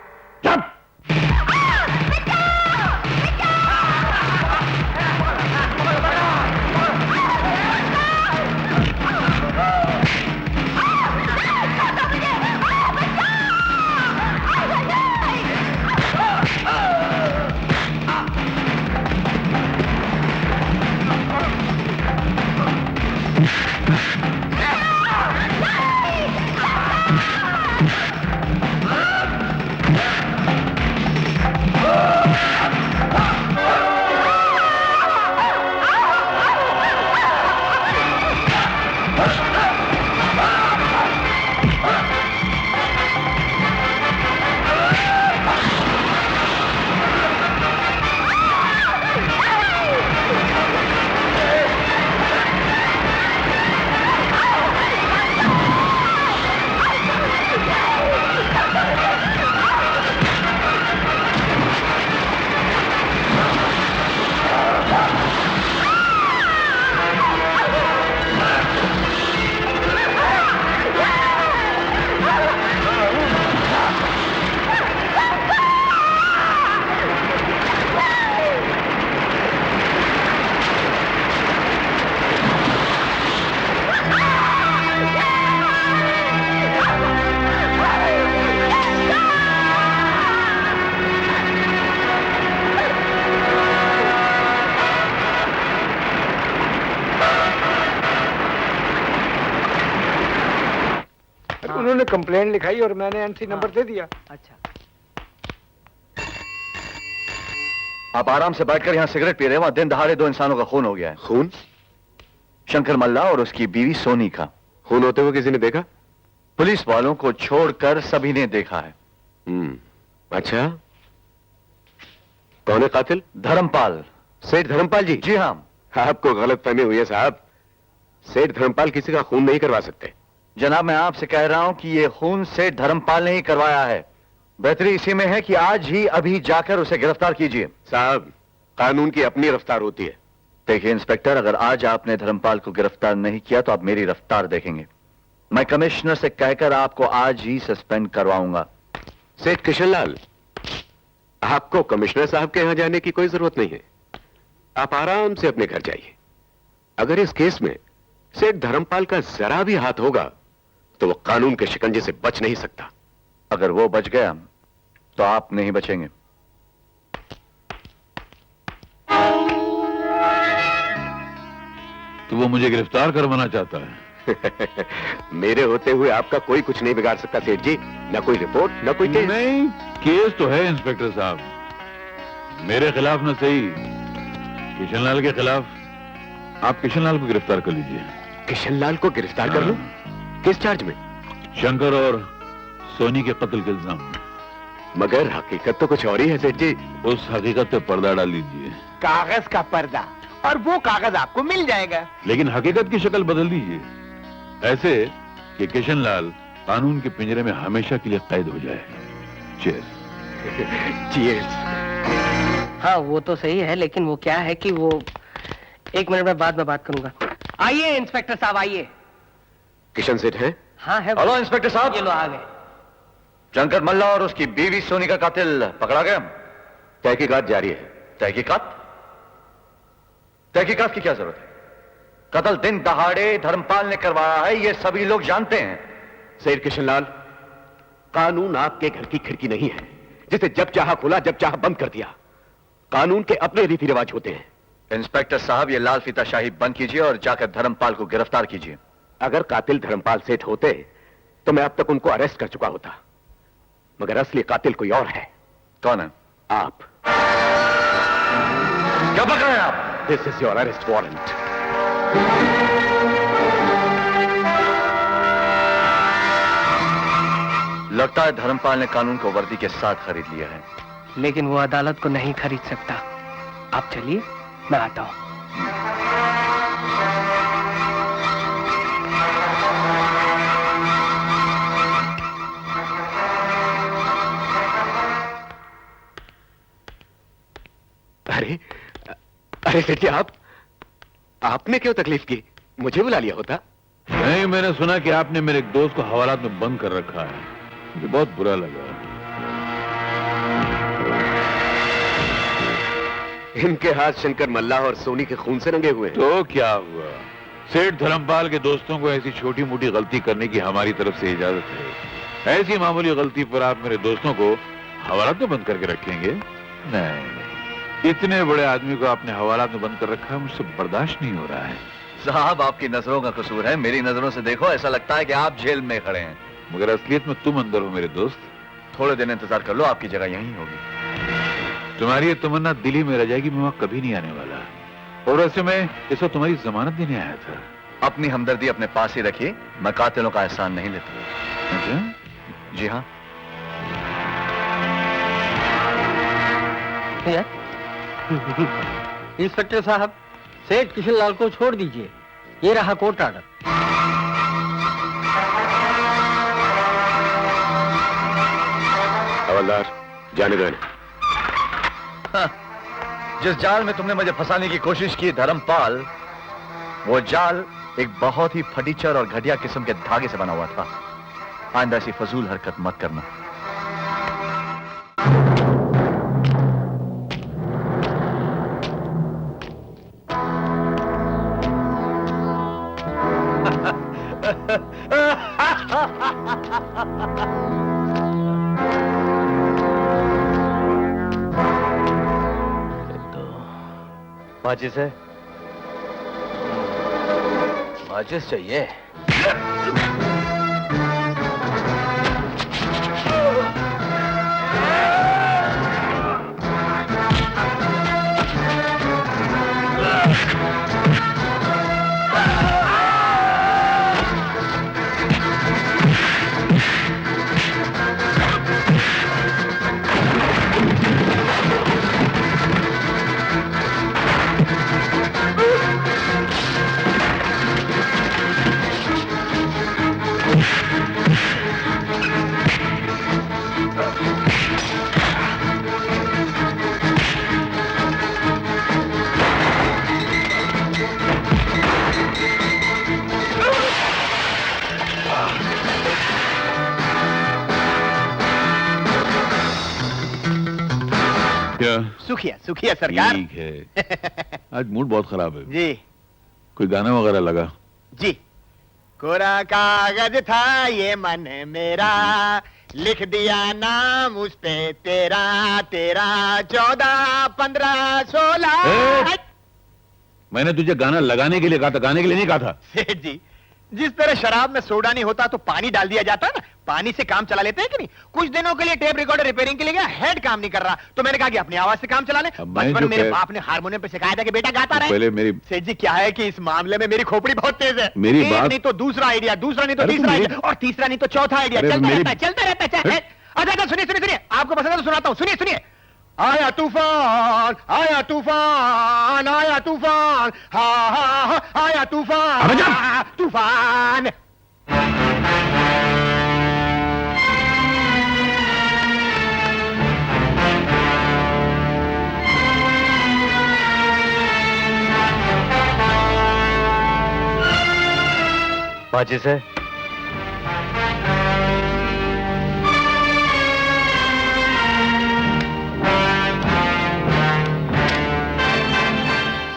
जब उन्होंने कंप्लेंट लिखाई और मैंने एनसी नंबर दे दिया। अच्छा, आप आराम से बैठकर यहाँ सिगरेट पी रहे हैं, वहां दिन दहाड़े 2 इंसानों का खून हो गया है। खून? शंकर मल्ला और उसकी बीवी सोनी का। खून होते हुए किसी ने देखा? पुलिस वालों को छोड़कर सभी ने देखा है। अच्छा, कौन है कातिल? धर्मपाल। सेठ धर्मपाल जी? जी हाँ। आपको गलतफहमी हुई है साहब। सेठ धर्मपाल किसी का खून नहीं करवा सकते। जनाब मैं आपसे कह रहा हूं कि ये खून सेठ धर्मपाल ने ही करवाया है। बेहतरी इसी में है कि आज ही अभी जाकर उसे गिरफ्तार कीजिए। साहब, कानून की अपनी रफ्तार होती है। देखिए इंस्पेक्टर, अगर आज आपने धर्मपाल को गिरफ्तार नहीं किया तो आप मेरी रफ्तार देखेंगे। मैं कमिश्नर से कहकर आपको आज ही सस्पेंड करवाऊंगा। सेठ किशनलाल, आपको कमिश्नर साहब के यहां जाने की कोई जरूरत नहीं है। आप आराम से अपने घर जाइए। अगर इस केस में सेठ धर्मपाल का जरा भी हाथ होगा तो वो कानून के शिकंजे से बच नहीं सकता। अगर वो बच गया तो आप नहीं बचेंगे। तो वो मुझे गिरफ्तार करवाना चाहता है। मेरे होते हुए आपका कोई कुछ नहीं बिगाड़ सकता सेठ जी। न कोई रिपोर्ट, न कोई केस। नहीं, केस तो है इंस्पेक्टर साहब, मेरे खिलाफ न सही, किशनलाल के खिलाफ। आप किशनलाल को गिरफ्तार कर लीजिए। किशनलाल को गिरफ्तार कर लूं? किस चार्ज में? शंकर और सोनी के कत्ल के इल्जाम में। मगर हकीकत तो कुछ और ही है सेठ जी। उस हकीकत पे पर्दा डाल लीजिए। कागज का पर्दा, और वो कागज आपको मिल जाएगा। लेकिन हकीकत की शक्ल बदल दीजिए, ऐसे कि किशनलाल कानून के पिंजरे में हमेशा के लिए कैद हो जाए। चीयर्स। हाँ वो तो सही है, लेकिन वो क्या है कि वो 1 मिनट में बाद में बात करूंगा। आइए इंस्पेक्टर साहब आइए। किशन सेठ है? हाँ है। हेलो इंस्पेक्टर साहब। ये लो आ गए। शंकर मल्ला और उसकी बीवी सोनी का कातिल पकड़ा गया। तहकीकात जारी है। तहकीकात? तहकीकात की क्या जरूरत है? कत्ल दिन दहाड़े धर्मपाल ने करवाया है, ये सभी लोग जानते हैं। सेठ किशनलाल, कानून आपके घर की खिड़की नहीं है जिसे जब चाहा खोला जब चाहा बंद कर दिया। कानून के अपने रीति रिवाज होते हैं। इंस्पेक्टर साहब ये लाल फीताशाही बंद कीजिए और जाकर धर्मपाल को गिरफ्तार कीजिए। अगर कातिल धर्मपाल सेठ होते तो मैं अब तक उनको अरेस्ट कर चुका होता, मगर असली कातिल कोई और है। कौन है? आप। क्या बक रहे हैं आप? This is your arrest warrant. लगता है धर्मपाल ने कानून को वर्दी के साथ खरीद लिया है। लेकिन वो अदालत को नहीं खरीद सकता। आप चलिए, मैं आता हूं। अरे अरे सेठ जी, आपने क्यों तकलीफ की? मुझे बुला लिया होता। नहीं, मैंने सुना कि आपने मेरे एक दोस्त को हवालात में बंद कर रखा है। मुझे बहुत बुरा लगा। इनके हाथ शंकर मल्लाह और सोनी के खून से रंगे हुए हैं। तो क्या हुआ? सेठ धर्मपाल के दोस्तों को ऐसी छोटी मोटी गलती करने की हमारी तरफ से इजाजत है। ऐसी मामूली गलती पर आप मेरे दोस्तों को हवालात में बंद करके रखेंगे? नहीं, इतने बड़े आदमी को आपने हवालात में बंद कर रखा है, मुझसे बर्दाश्त नहीं हो रहा है। साहब, आपकी नजरों का कसूर है। मेरी नजरों से देखो, ऐसा लगता है कि आप जेल में खड़े हैं। मगर असलियत में तुम अंदर हो मेरे दोस्त। थोड़े दिन इंतजार कर लो, आपकी जगह यहीं होगी। तुम्हारी ये तमन्ना दिल ही में रह जाएगी, मैं वहां कभी नहीं आने वाला। और वैसे मैं इस वक्त तुम्हारी जमानत देने आया था। अपनी हमदर्दी अपने पास ही रखिए, मैं कातिलों का एहसान नहीं लेता। अच्छा? जी हाँ। इंस्पेक्टर साहब, सेठ किशनलाल को छोड़ दीजिए। ये रहा कोर्ट ऑर्डर। हवलदार, जाने दो। जिस जाल में तुमने मुझे फंसाने की कोशिश की धर्मपाल, वो जाल एक बहुत ही फटीचर और घटिया किस्म के धागे से बना हुआ था। आइंदा ऐसी फजूल हरकत मत करना। माचिस है? माचिस चाहिए? क्या? सुखिया सुखिया सरकार। ठीक है। आज मूड बहुत खराब है। जी कोई गाना वगैरह लगा? जी। कोरा कागज था ये मन मेरा, लिख दिया नाम उस पे तेरा, 13, 14, 15, 16। मैंने तुझे गाना लगाने के लिए कहा था, गाने के लिए नहीं कहा था। सेठ जी, जिस तरह शराब में सोडा नहीं होता तो पानी डाल दिया जाता है ना, पानी से काम चला लेते हैं कि नहीं। कुछ दिनों के लिए टेप रिकॉर्डर रिपेयरिंग के लिए गया, हेड काम नहीं कर रहा, तो मैंने कहा कि अपनी आवाज से काम चला ले। बचपन में मेरे बाप ने हारमोनियम पे सिखाया था कि बेटा गाता रहे। पहले मेरी सेठ जी, क्या है कि इस मामले में मेरी खोपड़ी बहुत तेज है। मेरी एक बात नहीं तो दूसरा आइडिया, दूसरा नहीं तो तीसरा आइडिया, और तीसरा नहीं तो चौथा आइडिया, चलता रहता है। अच्छा सुनिए, आपको पसंद है तो सुनाता हूँ। सुनिए। आया तूफान, आया तूफान, आया तूफान, हा हा हा, आया तूफान, तूफान। माचिस है?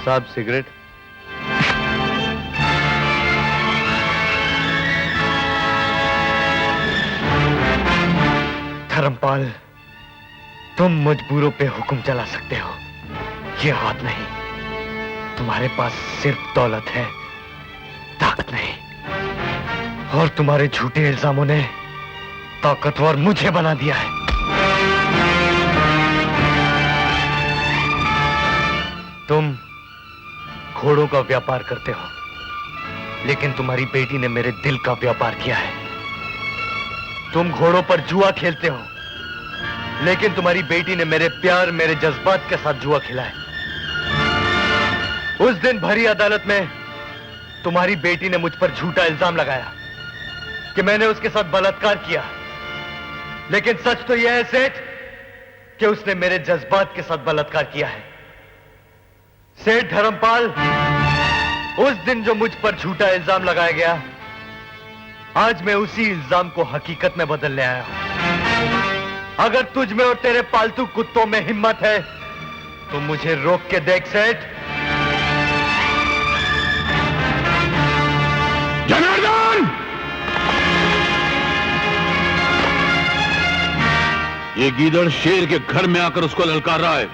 साहब, सिगरेट? धर्मपाल, तुम मजबूरों पे हुक्म चला सकते हो, ये बात नहीं। तुम्हारे पास सिर्फ दौलत है, ताकत नहीं। और तुम्हारे झूठे इल्जामों ने ताकतवर मुझे बना दिया है। तुम घोड़ों का व्यापार करते हो, लेकिन तुम्हारी बेटी ने मेरे दिल का व्यापार किया है। तुम घोड़ों पर जुआ खेलते हो, लेकिन तुम्हारी बेटी ने मेरे प्यार, मेरे जज्बात के साथ जुआ खेला है। उस दिन भरी अदालत में तुम्हारी बेटी ने मुझ पर झूठा इल्जाम लगाया कि मैंने उसके साथ बलात्कार किया, लेकिन सच तो यह है सेठ कि उसने मेरे जज्बात के साथ बलात्कार किया है। सेठ धर्मपाल, उस दिन जो मुझ पर झूठा इल्जाम लगाया गया, आज मैं उसी इल्जाम को हकीकत में बदलने आया हूं। अगर तुझ में और तेरे पालतू कुत्तों में हिम्मत है तो मुझे रोक के देख सेठ। जनार्दन! ये गीदड़ शेर के घर में आकर उसको ललकार रहा है।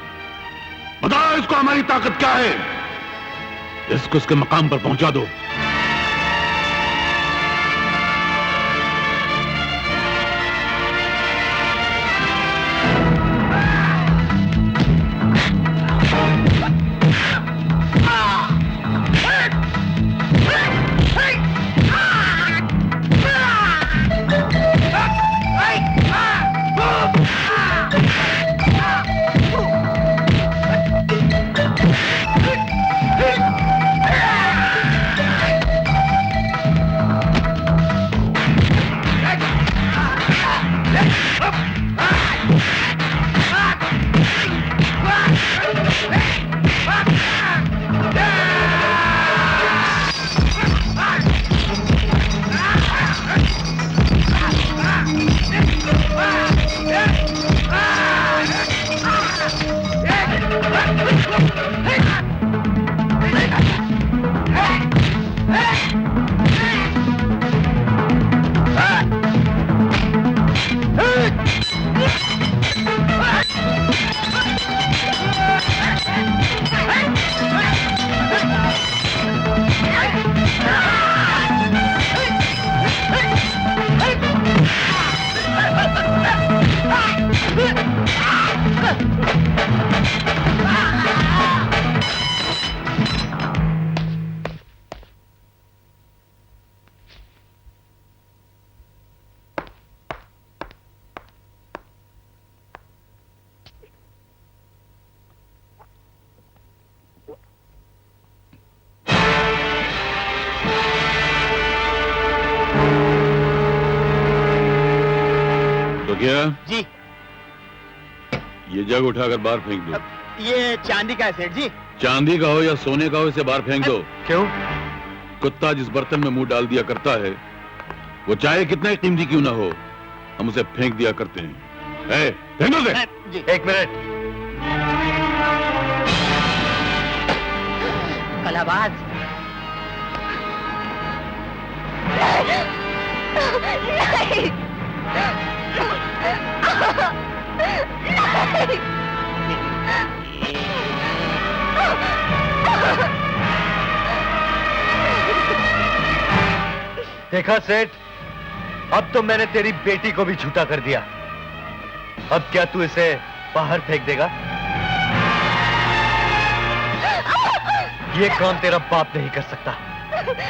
बताओ इसको हमारी ताकत क्या है। इसको उसके मकाम पर पहुंचा दो। क्या जी? ये जग उठाकर बाहर फेंक दो। ये चांदी का है सेठ जी। चांदी का हो या सोने का हो, इसे बाहर फेंक दो। क्यों? कुत्ता जिस बर्तन में मुंह डाल दिया करता है, वो चाहे कितना ही कीमती क्यों ना हो, हम उसे फेंक दिया करते हैं। फेंक दो उसे। एक मिनट। कलाबाज। नहीं। देखा सेठ, अब तो मैंने तेरी बेटी को भी झूठा कर दिया। अब क्या तू इसे बाहर फेंक देगा? ये काम तेरा बाप नहीं कर सकता।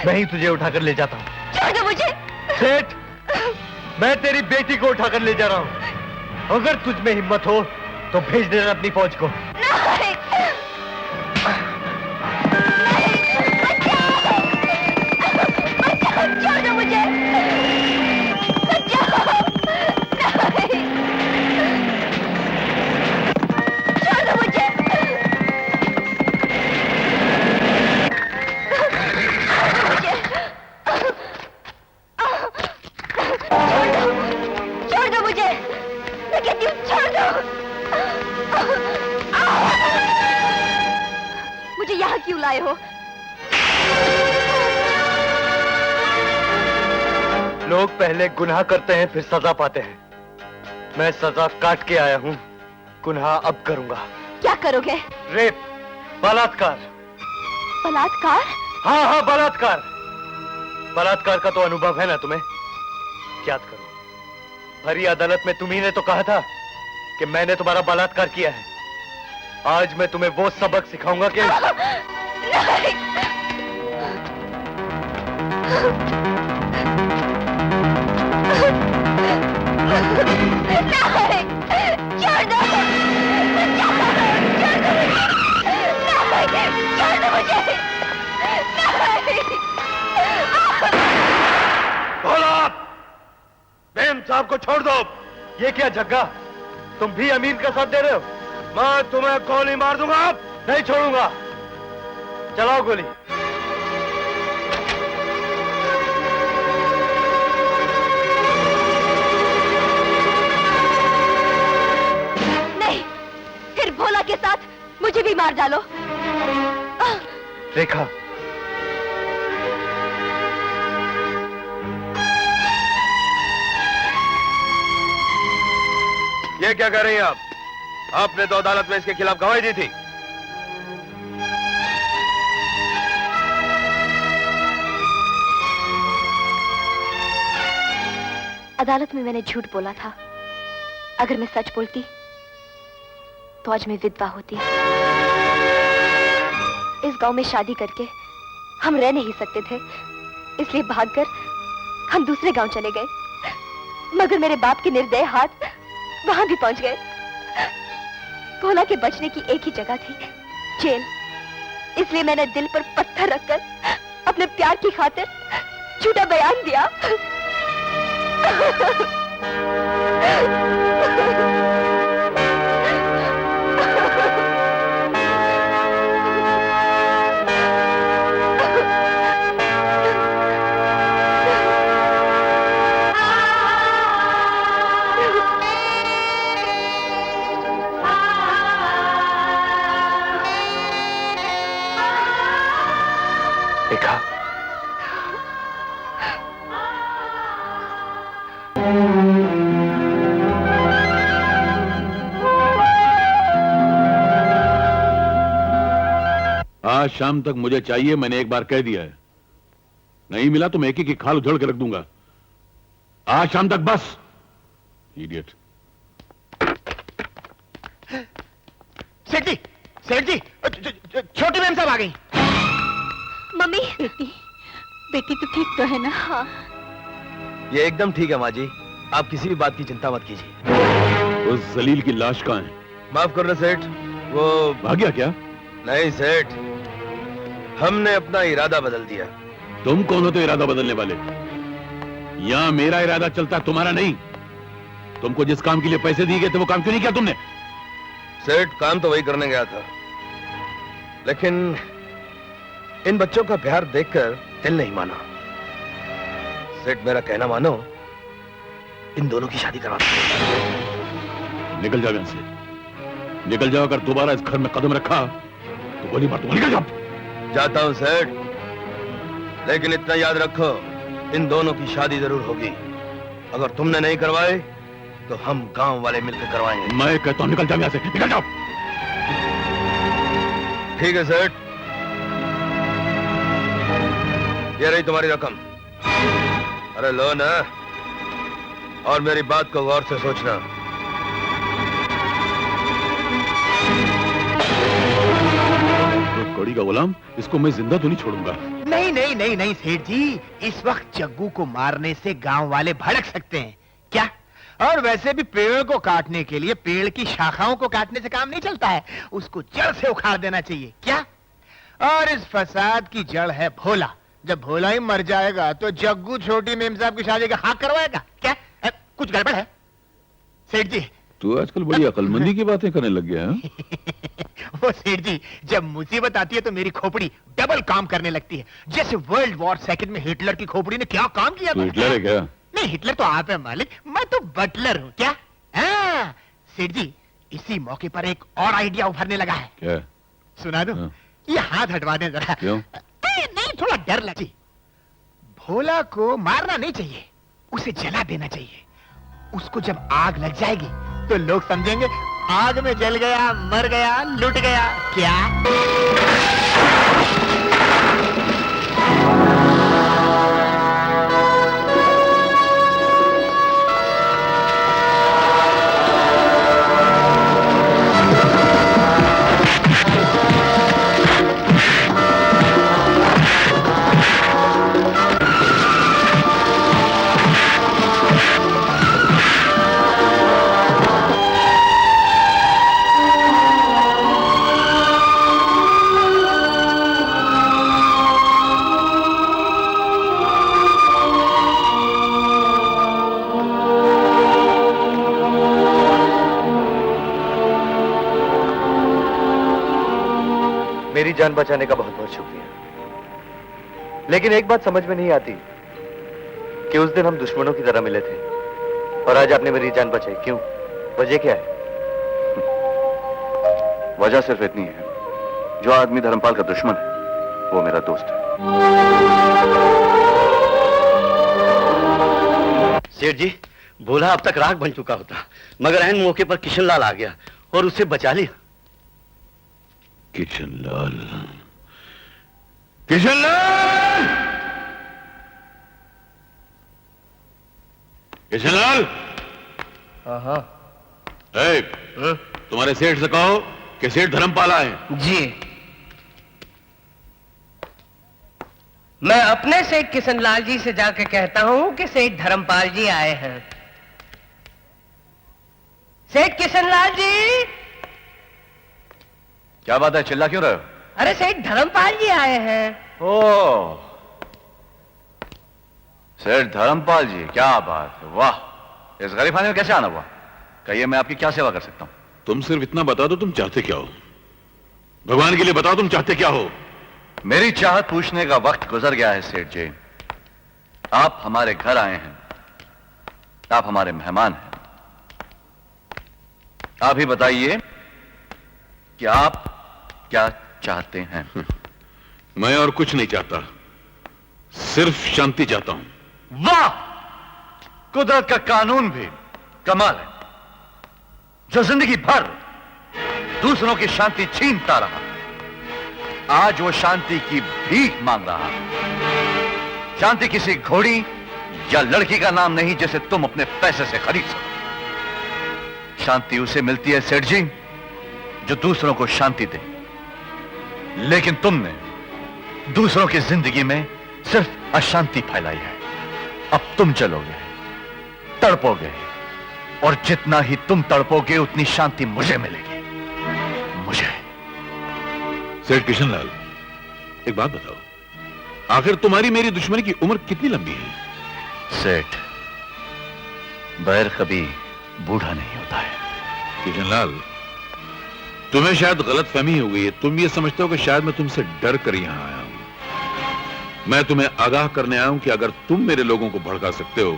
मैं ही तुझे उठाकर ले जाता हूँ। छोड़ दो मुझे। सेठ, मैं तेरी बेटी को उठाकर ले जा रहा हूँ। अगर तुझ में हिम्मत हो तो भेज देना अपनी फौज को। नहीं। छोड़ दो मुझे। छोड़ दो मुझे। छोड़ दो मुझे। मैं कहती हूँ छोड़ दो। मुझे यहाँ क्यों लाए हो? लोग पहले गुनाह करते हैं फिर सजा पाते हैं। मैं सजा काट के आया हूँ, गुनाह अब करूंगा। क्या करोगे? रेप, बलात्कार। बलात्कार? हाँ हाँ, बलात्कार। बलात्कार का तो अनुभव है ना तुम्हें? याद करो, भरी अदालत में तुम्ही ने तो कहा था कि मैंने तुम्हारा बलात्कार किया है। आज मैं तुम्हें वो सबक सिखाऊंगा कि नहीं। छोड़ दो। छोड़ दो मुझे। बोलो, मेम साहब को छोड़ दो। ये क्या जग्गा, तुम भी अमीर का साथ दे रहे हो? मैं तुम्हें गोली मार दूंगा, नहीं छोड़ूंगा। चलाओ गोली। नहीं, फिर भोला के साथ मुझे भी मार डालो। रेखा, ये क्या कर रही हैं आप? आपने तो अदालत में इसके खिलाफ गवाही दी थी। अदालत में मैंने झूठ बोला था। अगर मैं सच बोलती तो आज मैं विधवा होती। इस गांव में शादी करके हम रह नहीं सकते थे, इसलिए भागकर हम दूसरे गांव चले गए। मगर मेरे बाप के निर्दयी हाथ वहां भी पहुंच गए। भोला के बचने की एक ही जगह थी, जेल। इसलिए मैंने दिल पर पत्थर रखकर अपने प्यार की खातिर झूठा बयान दिया। रेखा, आज शाम तक मुझे चाहिए, मैंने एक बार कह दिया है। नहीं मिला तो मैं एक ही खाल उधड़ के रख दूंगा। आज शाम तक बस। इडियट। सेठ जी, छोटी मैम साहब आ गई। मम्मी, बेटी तो ठीक तो है ना? हाँ। ये एकदम ठीक है माँ जी, आप किसी भी बात की चिंता मत कीजिए। उस जलील की लाश कहाँ है? माफ करना सेठ, वो भाग गया क्या? नहीं सेठ, हमने अपना इरादा बदल दिया। तुम कौन हो तो इरादा बदलने वाले? यहां मेरा इरादा चलता है, तुम्हारा नहीं। तुमको जिस काम के लिए पैसे दिए गए थे वो काम क्यों नहीं किया तुमने? सेठ, काम तो वही करने गया था, लेकिन इन बच्चों का प्यार देखकर दिल नहीं माना। सेठ, मेरा कहना मानो, इन दोनों की शादी करवा दो। निकल जाओ यहां से, निकल जाओ। अगर दोबारा इस घर में कदम रखा तो गोली मार दूंगा। निकल जाओ। जाता हूं सेठ, लेकिन इतना याद रखो, इन दोनों की शादी जरूर होगी। अगर तुमने नहीं करवाए तो हम गांव वाले मिलकर करवाएंगे। मैं कहता हूं निकल जाओ यहां से, निकल जाओ। ठीक है सेठ, ये रही तुम्हारी रकम। अरे लो ना, और मेरी बात को गौर से सोचना। तो कड़ी का गुलाम, इसको मैं जिंदा तो नहीं छोड़ूंगा। नहीं सेठ जी, इस वक्त जग्गू को मारने से गांव वाले भड़क सकते हैं क्या? और वैसे भी पेड़ को काटने के लिए पेड़ की शाखाओं को काटने से काम नहीं चलता है, उसको जड़ से उखाड़ देना चाहिए क्या? और इस फसाद की जड़ है भोला। जब भोला ही मर जाएगा तो जग्गू छोटी मेम साहब की शादी का हाँ करवाएगा क्या? कुछ गड़बड़ है सेठ जी? तू आजकल बड़ी अकलमंदी की बातें करने लग गया है। वो सेठ जी, जब मुसीबत आती है तो मेरी खोपड़ी डबल काम करने लगती है। जैसे वर्ल्ड वॉर सेकंड में हिटलर की खोपड़ी ने क्या काम किया तू था? हिटलर है क्या? नहीं, हिटलर तो आप है मालिक, मैं तो बटलर हूँ क्या? हाँ, सेठ जी, इसी मौके पर एक और आइडिया उभरने लगा है। क्या? सुना दो? हाँ। ये हाथ हटवा दें जरा। क्यों? नहीं, थोड़ा डर लगी। भोला को मारना नहीं चाहिए, उसे जला देना चाहिए। उसको जब आग लग जाएगी तो लोग समझेंगे आग में जल गया, मर गया, लुट गया क्या? मेरी जान बचाने का बहुत बहुत शुक्रिया। लेकिन एक बात समझ में नहीं आती कि उस दिन हम दुश्मनों की तरह मिले थे और आज आपने मेरी जान बचाई। क्यों? वजह क्या है? वजह सिर्फ इतनी है, जो आदमी धर्मपाल का दुश्मन है वो मेरा दोस्त है। सेठ जी, भोला अब तक राख बन चुका होता, मगर ऐन मौके पर किशनलाल आ गया और उसे बचा लिया। किशनलाल, किशनलाल, किशनलाल। हाँ। तुम्हारे सेठ से कहो कि सेठ धर्मपाल आए। जी। मैं अपने सेठ किशनलाल जी से जाकर कहता हूं कि सेठ धर्मपाल जी आए हैं। सेठ किशनलाल जी। क्या बात है, चिल्ला क्यों रहे हो? अरे सेठ धर्मपाल जी आए हैं। ओह, सेठ धर्मपाल जी, क्या बात है, वाह। इस गरीब खाने में कैसे आना हुआ? कहिए, मैं आपकी क्या सेवा कर सकता हूं? तुम सिर्फ इतना बता दो, तुम चाहते क्या हो? भगवान के लिए बताओ, तुम चाहते क्या हो? मेरी चाहत पूछने का वक्त गुजर गया है सेठ जी। आप हमारे घर आए हैं, आप हमारे मेहमान हैं। आप ही बताइए कि आप क्या चाहते हैं? मैं और कुछ नहीं चाहता, सिर्फ शांति चाहता हूं। वाह, कुदरत का कानून भी कमाल है, जो जिंदगी भर दूसरों की शांति छीनता रहा, आज वो शांति की भीख मांग रहा है। शांति किसी घोड़ी या लड़की का नाम नहीं जिसे तुम अपने पैसे से खरीद सको। शांति उसे मिलती है सेठ जी जो दूसरों को शांति दे, लेकिन तुमने दूसरों की जिंदगी में सिर्फ अशांति फैलाई है। अब तुम चलोगे, तड़पोगे, और जितना ही तुम तड़पोगे उतनी शांति मुझे मिलेगी, मुझे। सेठ किशनलाल, एक बात बताओ, आखिर तुम्हारी मेरी दुश्मनी की उम्र कितनी लंबी है? सेठ, बैर कभी बूढ़ा नहीं होता है। किशनलाल, तुम्हें शायद गलतफहमी हो गई है। तुम ये समझते हो कि शायद मैं तुमसे डर कर यहां आया हूं। मैं तुम्हें आगाह करने आया हूं कि अगर तुम मेरे लोगों को भड़का सकते हो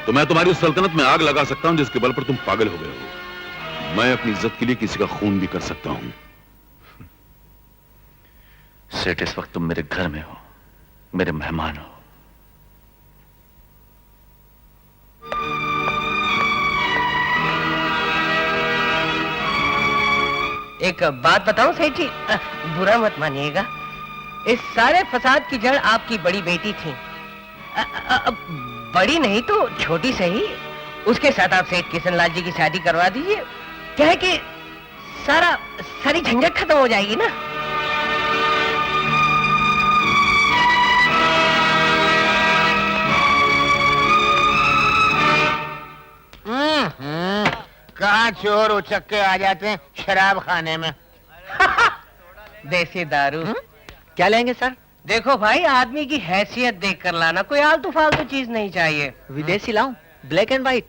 तो मैं तुम्हारी सल्तनत में आग लगा सकता हूं जिसके बल पर तुम पागल हो गए हो। मैं अपनी इज्जत के लिए किसी का खून भी कर सकता हूं। सेठ, इस वक्त तुम मेरे घर में हो, मेरे मेहमान हो। एक बात बताऊं सेठ जी, बुरा मत मानिएगा, इस सारे फसाद की जड़ आपकी बड़ी बेटी थी। बड़ी नहीं तो छोटी सही, उसके साथ आप सेठ किशनलाल जी की शादी करवा दीजिए। क्या है कि सारी झंझट खत्म हो जाएगी ना। कहाँ चोर उचक के आ जाते हैं शराब खाने में। देसी दारू। क्या लेंगे सर? देखो भाई, आदमी की हैसियत देख कर लाना, कोई आलतू फालतू चीज नहीं चाहिए। विदेशी लाऊं? Black and white?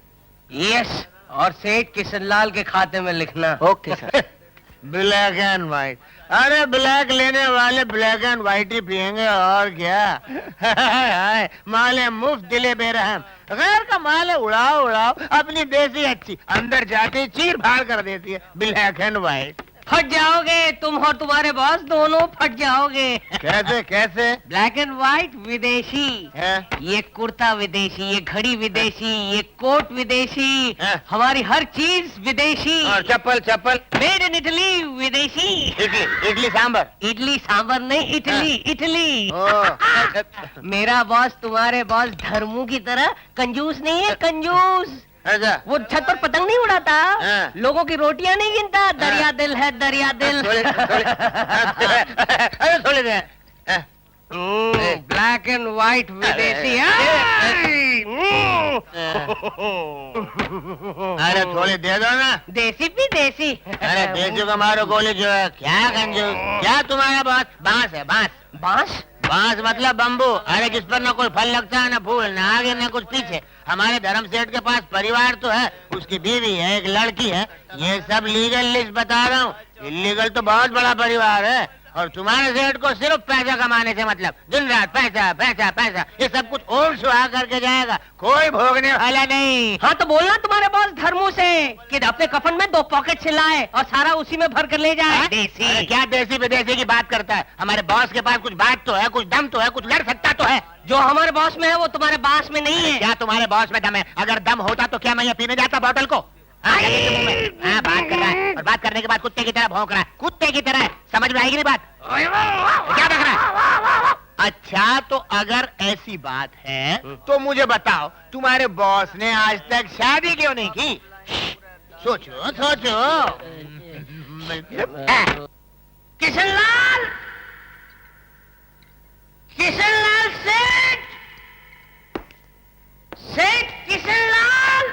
यस, और सेठ किशनलाल के खाते में लिखना। Okay sir. Black and white? अरे ब्लैक लेने वाले ब्लैक एंड व्हाइट ही पियेंगे, और क्या। माल है मुफ्त, दिले बेरहम, गैर का माल है उड़ाओ उड़ाओ, अपनी देसी अच्छी अंदर जाके चीर फाड़ कर देती है। ब्लैक एंड व्हाइट फट जाओगे तुम और तुम्हारे बॉस, दोनों फट जाओगे। कैसे कैसे? ब्लैक एंड व्हाइट विदेशी है? ये कुर्ता विदेशी, ये घड़ी विदेशी, ये कोट विदेशी, है? हमारी हर चीज विदेशी। और चप्पल चप्पल मेड इन इटली विदेशी। इडली इडली सांबर? इडली सांबर नहीं, इटली इटली। ओ। मेरा बॉस तुम्हारे बॉस धर्मू की तरह कंजूस नहीं है, कंजूस। अच्छा, वो छत पर पतंग नहीं उड़ाता, हाँ। लोगों की रोटियां नहीं गिनता, दरिया दिल है दरिया दिल। अरे थोड़ी देर। ब्लैक एंड व्हाइट विदेशी। अरे थोड़ी दे दो ना। देसी भी देसी। अरे देसी को मारो गोली जो है। क्या कंजूस, क्या तुम्हारा बात? बांस है बांस। बांस? बांस मतलब बम्बू। अरे जिस पर न कोई फल लगता है, न फूल, न आगे न कुछ पीछे। हमारे धर्म सेठ के पास परिवार तो है, उसकी बीवी है, एक लड़की है। ये सब लीगल लिस्ट बता रहा हूँ, इलीगल तो बहुत बड़ा परिवार है। और तुम्हारे सेठ को सिर्फ पैसा कमाने से मतलब, दिन रात पैसा पैसा पैसा, ये सब कुछ ओम सुहा करके जाएगा, कोई भोगने वाला नहीं। हाँ तो बोलना तुम्हारे बॉस धर्मू से कि अपने कफन में 2 पॉकेट लाए और सारा उसी में भर कर ले जाए। देसी? अरे क्या देसी विदेशी की बात करता है? हमारे बॉस के पास कुछ बात तो है, कुछ दम तो है, कुछ लड़ सकता तो है। जो हमारे बॉस में है वो तुम्हारे बास में नहीं है। क्या तुम्हारे बॉस में दम है? अगर दम होता तो क्या मैं ये पीने जाता बॉटल को? हाँ, लगे मुंह में। हाँ, बात कर रहा है और बात करने के बाद कुत्ते की तरह भौंक रहा है, कुत्ते की तरह। समझ में आएगी नहीं बात? क्या देख रहा है? अच्छा, तो अगर ऐसी बात है तो मुझे बताओ, तुम्हारे बॉस ने आज तक शादी क्यों नहीं की? सोचो सोचो। किशनलाल, किशनलाल सेठ, सेठ किशनलाल,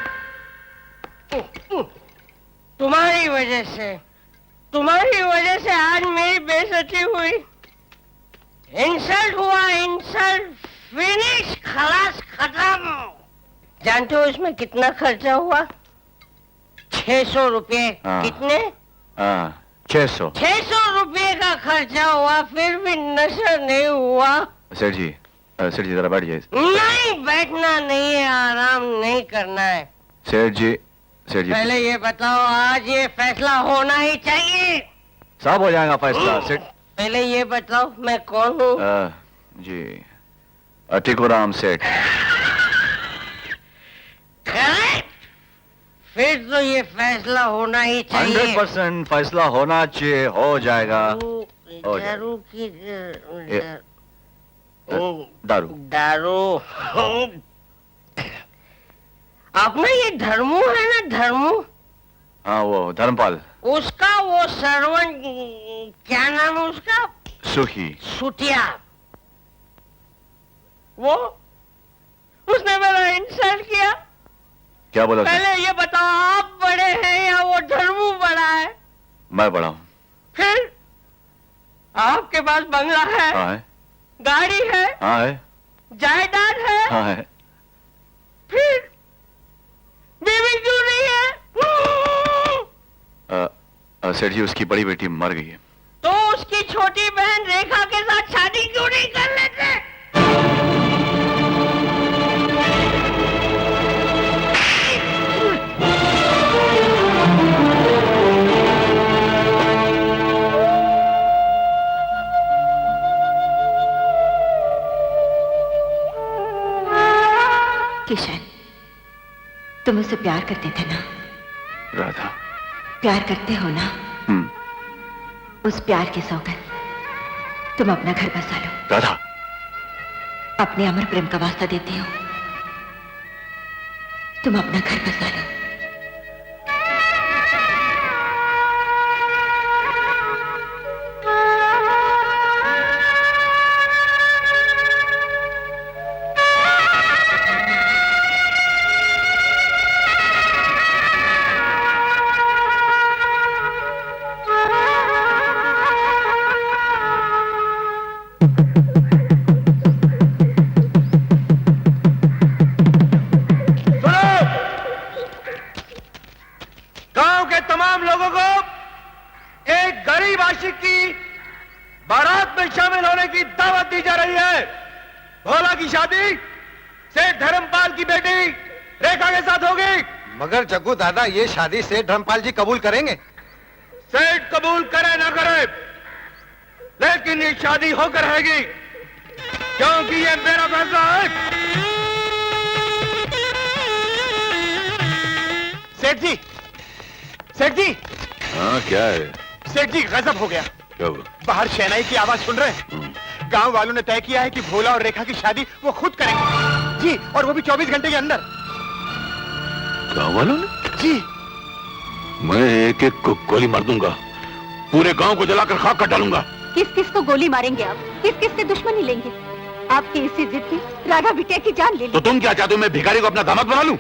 तुम्हारी वजह से आज मेरी बेइज्जती हुई, इंसल्ट हुआ, इंसल्ट, फिनिश, खलास, खत्म। जानते हो इसमें कितना खर्चा हुआ? 600 रुपये। हाँ। कितने? 600। 600 रुपये का खर्चा हुआ, फिर भी नशा नहीं हुआ। सेठ जी जरा बैठ जाइए। नहीं, बैठना नहीं है, आराम नहीं करना है। सेठ जी पहले ये बताओ, आज ये फैसला होना ही चाहिए। साहब हो जाएगा फैसला सेठ। पहले ये बताओ मैं कौन हूँ? जी टिकोराम सेठ। फिर तो ये फैसला होना ही चाहिए। 100% फैसला होना चाहिए, हो जाएगा। हो जाएगा। दारू की दारू दारू अपना ये धर्मू है ना, धर्मू, हाँ वो धर्मपाल, उसका वो सर्वन, क्या नाम है उसका? सुखी। सुटिया। वो उसने मेरा इंसल्ट किया। क्या बोला? पहले ये बताओ, आप बड़े हैं या वो धर्मू बड़ा है? मैं बड़ा हूँ। फिर आपके पास बंगला है? हाँ है। गाड़ी है? हाँ है। जायदाद है? हाँ है। फिर बीवी क्यों नहीं है? सेठ जी उसकी बड़ी बेटी मर गई है। तो उसकी छोटी बहन रेखा के साथ शादी क्यों नहीं कर लेते? किशन, तुम उससे प्यार करते थे ना? राधा। प्यार करते हो ना? उस प्यार की सौगंध तुम अपना घर बसा लो। राधा। अपने अमर प्रेम का वास्ता देती हो, तुम अपना घर बसा लो। मगर जग्गू दादा, ये शादी सेठ धर्मपाल जी कबूल करेंगे? सेठ कबूल करे ना करे, लेकिन ये शादी होकर रहेगी, क्योंकि ये मेरा फैसला है। सेठ जी, सेठ जी। हाँ क्या है? सेठ जी गजब हो गया। क्या हुआ? बाहर शहनाई की आवाज सुन रहे हैं? गांव वालों ने तय किया है कि भोला और रेखा की शादी वो खुद करेंगे जी, और वो भी 24 घंटे के अंदर। गांव वालों ने? जी। मैं एक एक को गोली मार दूंगा, पूरे गांव को जलाकर खाक कर डालूंगा। किस किस को गोली मारेंगे आप? किस किस से दुश्मनी लेंगे? आपकी इसी जिद में राधा बिटिया की जान ले ली। तो तुम क्या चाहते हो, मैं भिखारी को अपना दामाद बना लूं?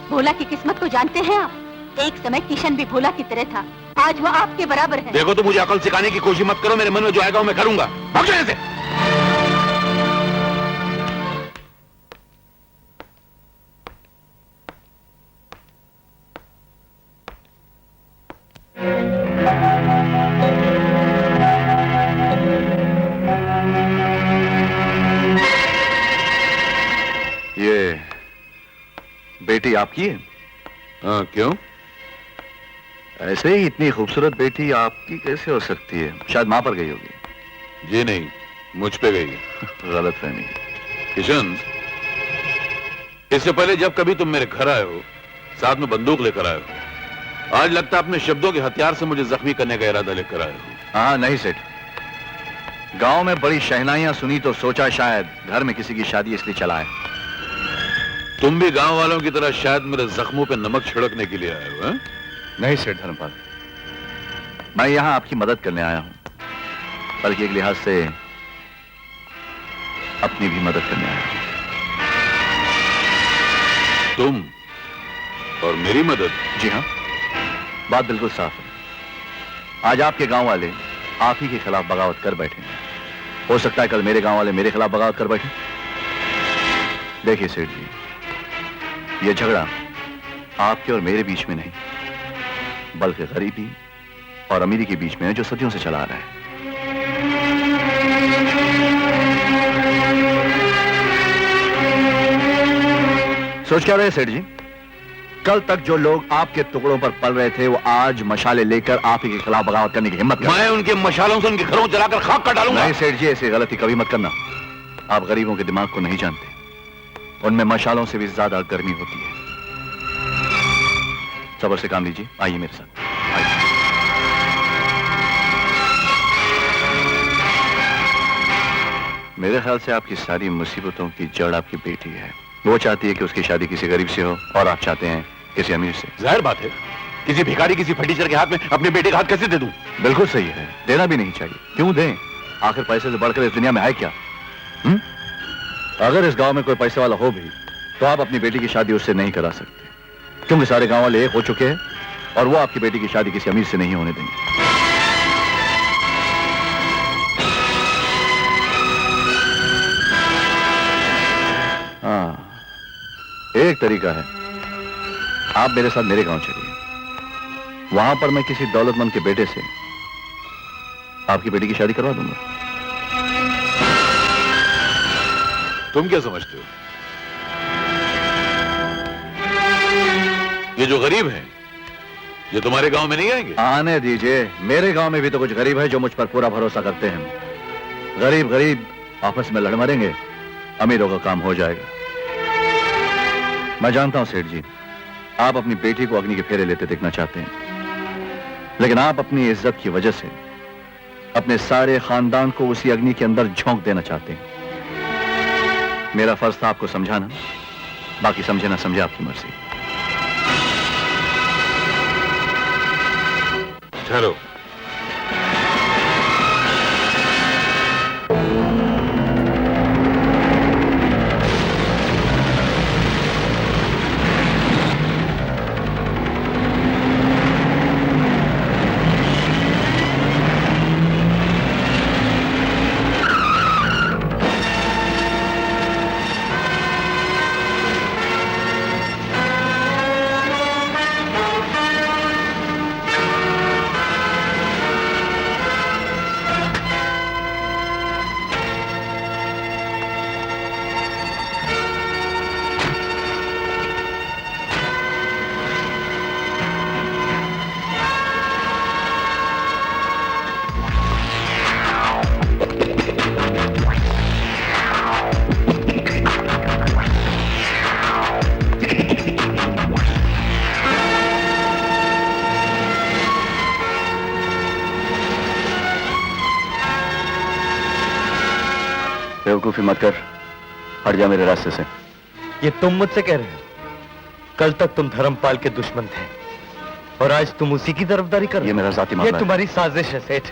भोला की किस्मत को जानते हैं आप? एक समय किशन भी भोला की तरह था, आज वो आपके बराबर है। देखो, तो मुझे अकल सिखाने की कोशिश मत करो, मेरे मन में जो आएगा वो मैं करूंगा। भाग जाओ यहाँ से। आपकी है? हाँ, क्यों? ऐसे ही इतनी खूबसूरत बेटी आपकी कैसे हो सकती है? शायद मां पर गई होगी। जी नहीं, मुझ पे गई। गलत फहमी। किशन, इससे पहले जब कभी तुम मेरे घर आए हो, साथ में बंदूक लेकर आए हो, आज लगता है अपने शब्दों के हथियार से मुझे जख्मी करने का इरादा लेकर आए हो। हाँ नहीं सेठ, गांव में बड़ी शहनाइयां सुनी तो सोचा शायद घर में किसी की शादी इसलिए चला है। तुम भी गांव वालों की तरह शायद मेरे जख्मों पे नमक छिड़कने के लिए आए हो, हैं? नहीं सेठ धर्मपाल, मैं यहां आपकी मदद करने आया हूं, बल्कि एक लिहाज से अपनी भी मदद करने आया हूं। तुम और मेरी मदद? जी हाँ, बात बिल्कुल साफ है। आज आपके गांव वाले आप ही के खिलाफ बगावत कर बैठे हैं। हो सकता है कल मेरे गांव वाले मेरे खिलाफ बगावत कर बैठे। देखिए सेठ जी, यह झगड़ा आपके और मेरे बीच में नहीं, बल्कि गरीबी और अमीरी के बीच में है, जो सदियों से चला आ रहा है। सोच क्या रहे सेठ जी? कल तक जो लोग आपके टुकड़ों पर पल रहे थे, वो आज मशाले लेकर आप ही के खिलाफ बगावत करने की हिम्मत कर। मैं उनके मशालों से उनके घरों को जलाकर खाक कर डालूंगा। नहीं सेठ जी, ऐसी गलती कभी मत करना। आप गरीबों के दिमाग को नहीं जानते, उनमें मशालों से भी ज्यादा गर्मी होती है। सब्र से काम लीजिए, आइए मेरे साथ। आइए। मेरे ख्याल से आपकी सारी मुसीबतों की जड़ आपकी बेटी है। वो चाहती है कि उसकी शादी किसी गरीब से हो, और आप चाहते हैं किसी अमीर से। जाहिर बात है, किसी भिखारी, किसी फटीचर के हाथ में अपने बेटे का हाथ कैसे दे दूं? बिल्कुल सही है, देना भी नहीं चाहिए। क्यों दें? आखिर पैसे से बढ़कर इस दुनिया में है क्या? अगर इस गांव में कोई पैसे वाला हो भी, तो आप अपनी बेटी की शादी उससे नहीं करा सकते, क्योंकि सारे गांव वाले एक हो चुके हैं, और वो आपकी बेटी की शादी किसी अमीर से नहीं होने देंगे। हाँ, एक तरीका है, आप मेरे साथ मेरे गांव चलिए। वहां पर मैं किसी दौलतमंद के बेटे से आपकी बेटी की शादी करवा दूंगा। तुम क्या समझते हो? ये जो गरीब हैं, ये तुम्हारे गांव में नहीं आएंगे? आने दीजिए, मेरे गांव में भी तो कुछ गरीब है जो मुझ पर पूरा भरोसा करते हैं। गरीब गरीब आपस में लड़ मरेंगे, अमीरों का काम हो जाएगा। मैं जानता हूं सेठ जी, आप अपनी बेटी को अग्नि के फेरे लेते देखना चाहते हैं, लेकिन आप अपनी इज्जत की वजह से अपने सारे खानदान को उसी अग्नि के अंदर झोंक देना चाहते हैं। मेरा फर्ज था आपको समझाना, बाकी समझे ना समझे आपकी मर्जी। ठहरो। बेवकूफी मत कर, हट जा मेरे रास्ते से। ये तुम मुझसे कह रहे हो? कल तक तुम धर्मपाल के दुश्मन थे, और आज तुम उसी की तरफदारी कर रहे हो? ये मेरा जाती मामला ये है। तुम्हारी साजिश है सेठ,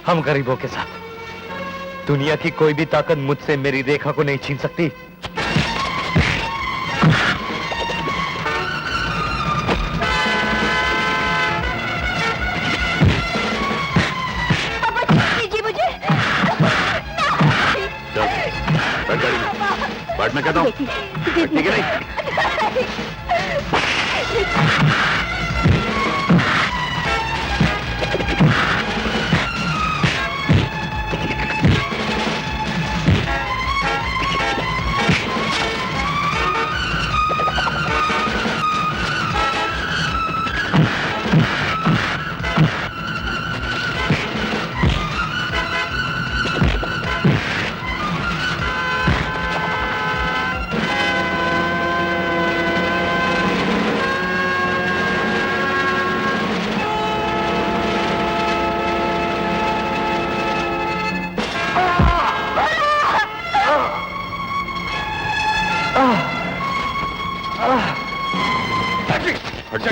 हम गरीबों के साथ। दुनिया की कोई भी ताकत मुझसे मेरी रेखा को नहीं छीन सकती। बैठ, मैं कहता हूं। ठीक है नहीं?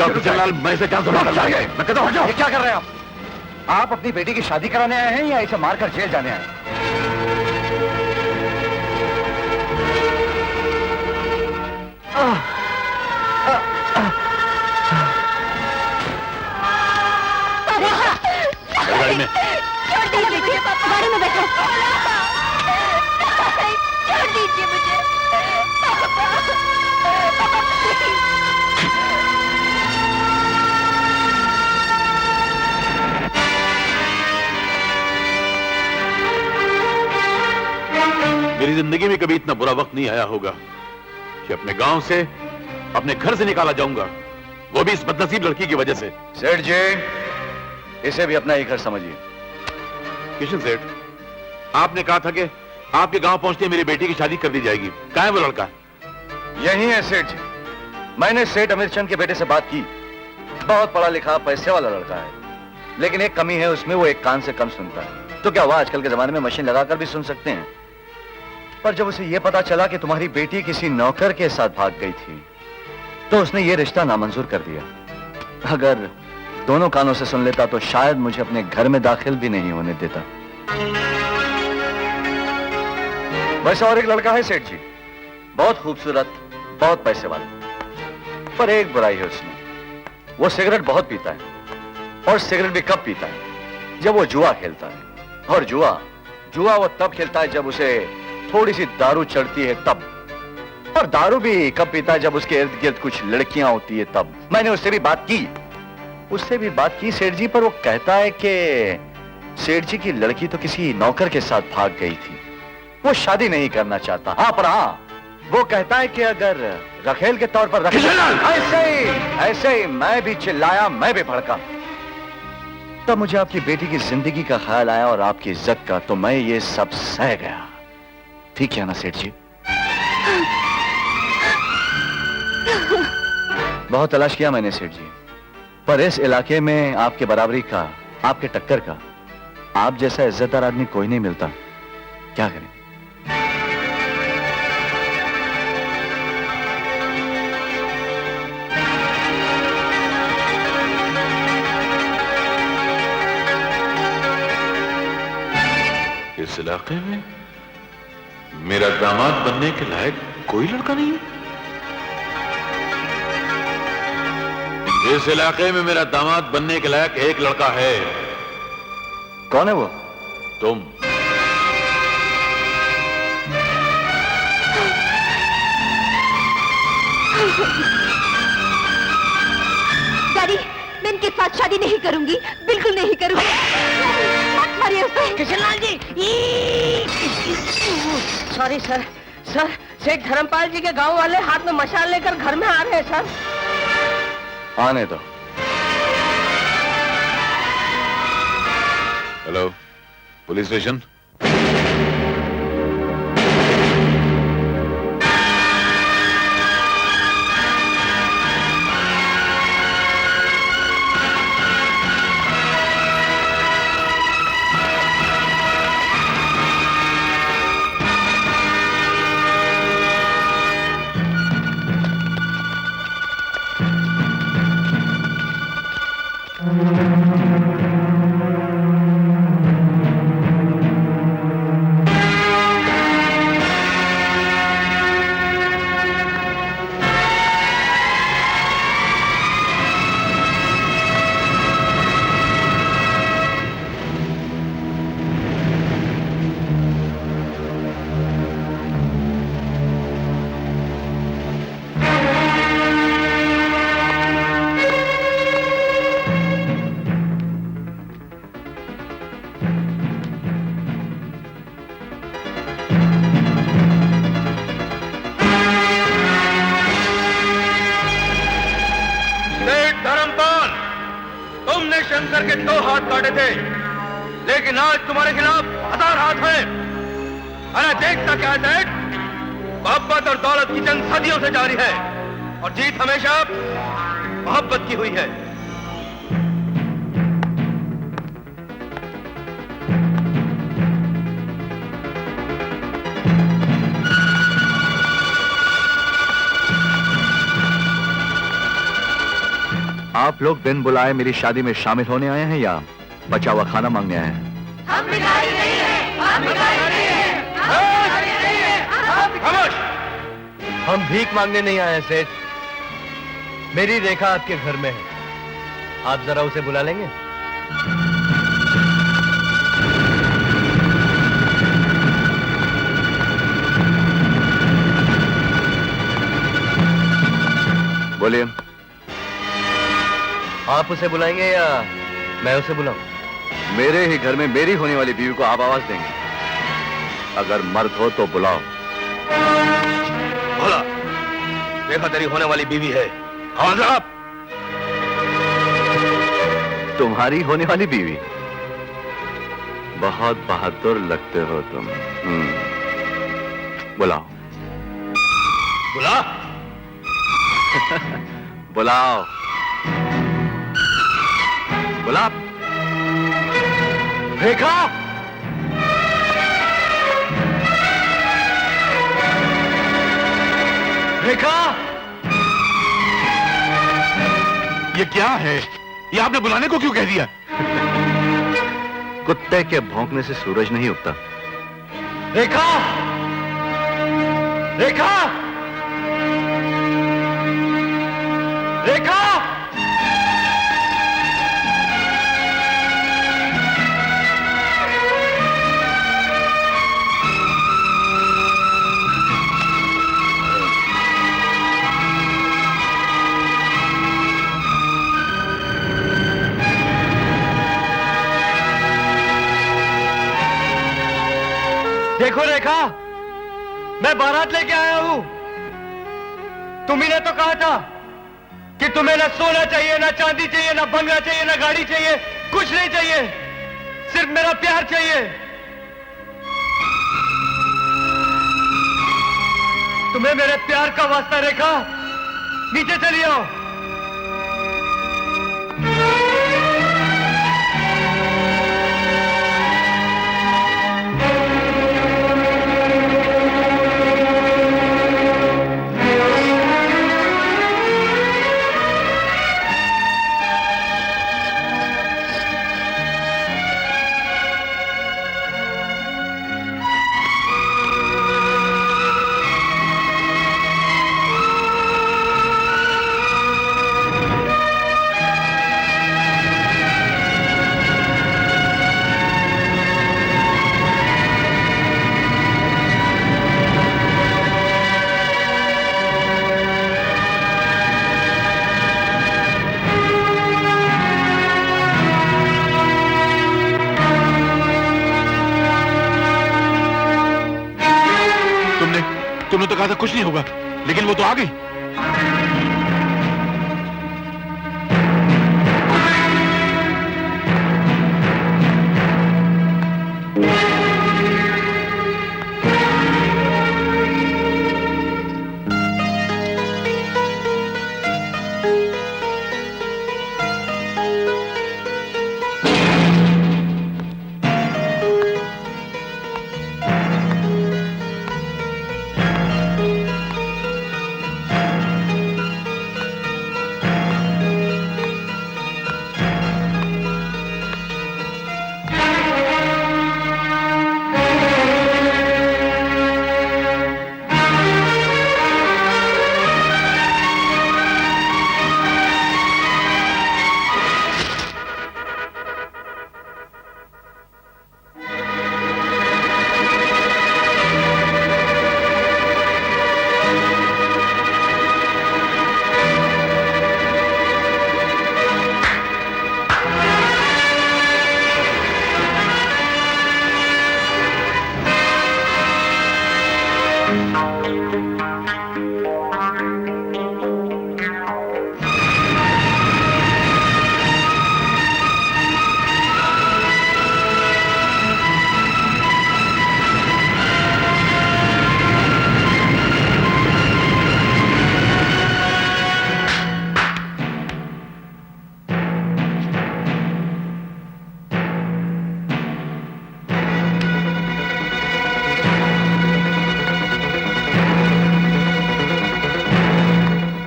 डॉक्टर जयलाल, मैं इसे क्या जमा कर जाएंगे? मैं कहता हूँ हट जाओ। ये क्या कर रहे हैं आप अपनी बेटी की शादी कराने आए हैं या इसे मारकर जेल जाने आए हैं? गाड़ी में छोड़ दीजिए मुझे, गाड़ी में बैठो। छोड़ दीजिए मुझे। मेरी जिंदगी में कभी इतना बुरा वक्त नहीं आया होगा कि अपने गांव से, अपने घर से निकाला जाऊंगा, वो भी इस बदनसीब लड़की की वजह से। सेठ जी, इसे भी अपना ही घर समझिए। किशन सेठ, आपने कहा था कि आपके गांव पहुंचते मेरी बेटी की शादी कर दी जाएगी। कहाँ है वो लड़का? यही है सेठ जी। मैंने सेठ अमीरचंद के बेटे से बात की। बहुत पढ़ा लिखा, पैसे वाला लड़का है, लेकिन एक कमी है उसमें, वो एक कान से कम सुनता है। तो क्या हुआ, आजकल के जमाने में मशीन लगाकर भी सुन सकते हैं। पर जब उसे यह पता चला कि तुम्हारी बेटी किसी नौकर के साथ भाग गई थी, तो उसने ये रिश्ता नामंजूर कर दिया। अगर दोनों कानों से सुन लेता तो शायद मुझे अपने घर में दाखिल भी नहीं होने देता। वैसे और एक लड़का है सेठ जी, बहुत खूबसूरत, बहुत पैसे वाला, पर एक बुराई है उसमें, वो सिगरेट बहुत पीता है। और सिगरेट भी कब पीता है? जब वो जुआ खेलता है। और जुआ वो तब खेलता है जब उसे थोड़ी सी दारू चढ़ती है तब। और दारू भी कब पीता है? जब उसके इर्द गिर्द कुछ लड़कियां होती है तब। मैंने उससे भी बात की सेठ जी, पर वो कहता है कि सेठ जी की लड़की तो किसी नौकर के साथ भाग गई थी, वो शादी नहीं करना चाहता। हाँ, पर हाँ, वो कहता है कि अगर रखेल के तौर पर ऐसे ही मैं भी चिल्लाया, मैं भी भड़का। तब मुझे आपकी बेटी की जिंदगी का ख्याल आया और आपकी इज्जत का, तो मैं ये सब सह गया। ठीक है ना सेठ जी? बहुत तलाश किया मैंने सेठ जी, पर इस इलाके में आपके बराबरी का, आपके टक्कर का, आप जैसा इज्जतदार आदमी कोई नहीं मिलता। क्या करें? इस इलाके में मेरा दामाद बनने के लायक कोई लड़का नहीं है। इस इलाके में मेरा दामाद बनने के लायक एक लड़का है। कौन है वो? तुम। डैडी, मैं इनके साथ शादी नहीं करूंगी, बिल्कुल नहीं करूंगी। मत मारिए उसे। किशनलाल जी, सॉरी सर। सर, सेठ धर्मपाल जी के गांव वाले हाथ में मशाल लेकर घर में आ रहे हैं सर। आने दो। Hello, police station. शंकर के 2 हाथ काटे थे, लेकिन आज तुम्हारे खिलाफ 1000 हाथ हैं। अरे देखता क्या है सेठ, मोहब्बत और दौलत की जंग सदियों से जारी है और जीत हमेशा मोहब्बत की हुई है। आप लोग बिन बुलाए मेरी शादी में शामिल होने आए हैं या बचा हुआ खाना मांगने आए हैं? हम भीख मांगने नहीं आए हैं सेठ। मेरी रेखा आपके घर में है, आप जरा उसे बुला लेंगे? बोलिए। आप उसे बुलाएंगे या मैं उसे बुलाऊं? मेरे ही घर में मेरी होने वाली बीवी को आप आवाज देंगे? अगर मर्द हो तो बुलाओ। बोला, देखा तेरी होने वाली बीवी है, आवाज लगा। तुम्हारी होने वाली बीवी? बहुत बहादुर लगते हो तुम। बुलाओ। बुला। बुलाओ। बुला। रेखा! रेखा! ये क्या है? ये आपने बुलाने को क्यों कह दिया? कुत्ते के भौंकने से सूरज नहीं उगता। रेखा! रेखा! रेखा! देखो रेखा, मैं बारात लेके आया हूं। तुम्ही ने तो कहा था कि तुम्हें ना सोना चाहिए, ना चांदी चाहिए, ना बंगला चाहिए, ना गाड़ी चाहिए, कुछ नहीं चाहिए, सिर्फ मेरा प्यार चाहिए। तुम्हें मेरे प्यार का वास्ता रेखा, नीचे चली आओ। तुमने तो कहा था कुछ नहीं होगा, लेकिन वो तो आ गई।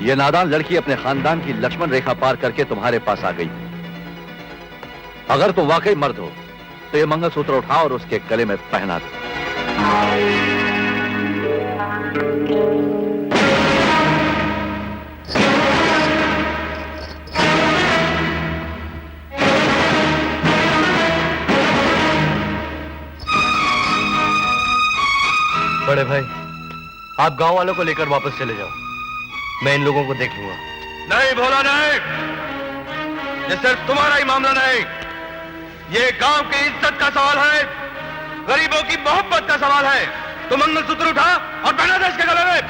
ये नादान लड़की अपने खानदान की लक्ष्मण रेखा पार करके तुम्हारे पास आ गई। अगर तुम वाकई मर्द हो तो ये मंगलसूत्र उठाओ और उसके गले में पहना दो। बड़े भाई, आप गांव वालों को लेकर वापस चले जाओ, मैं इन लोगों को देख लूंगा। नहीं भोला नहीं, ये सिर्फ तुम्हारा ही मामला नहीं, ये गांव की इज्जत का सवाल है, गरीबों की मोहब्बत का सवाल है। तो मंगलसूत्र उठा और पहना दे इसके गले में।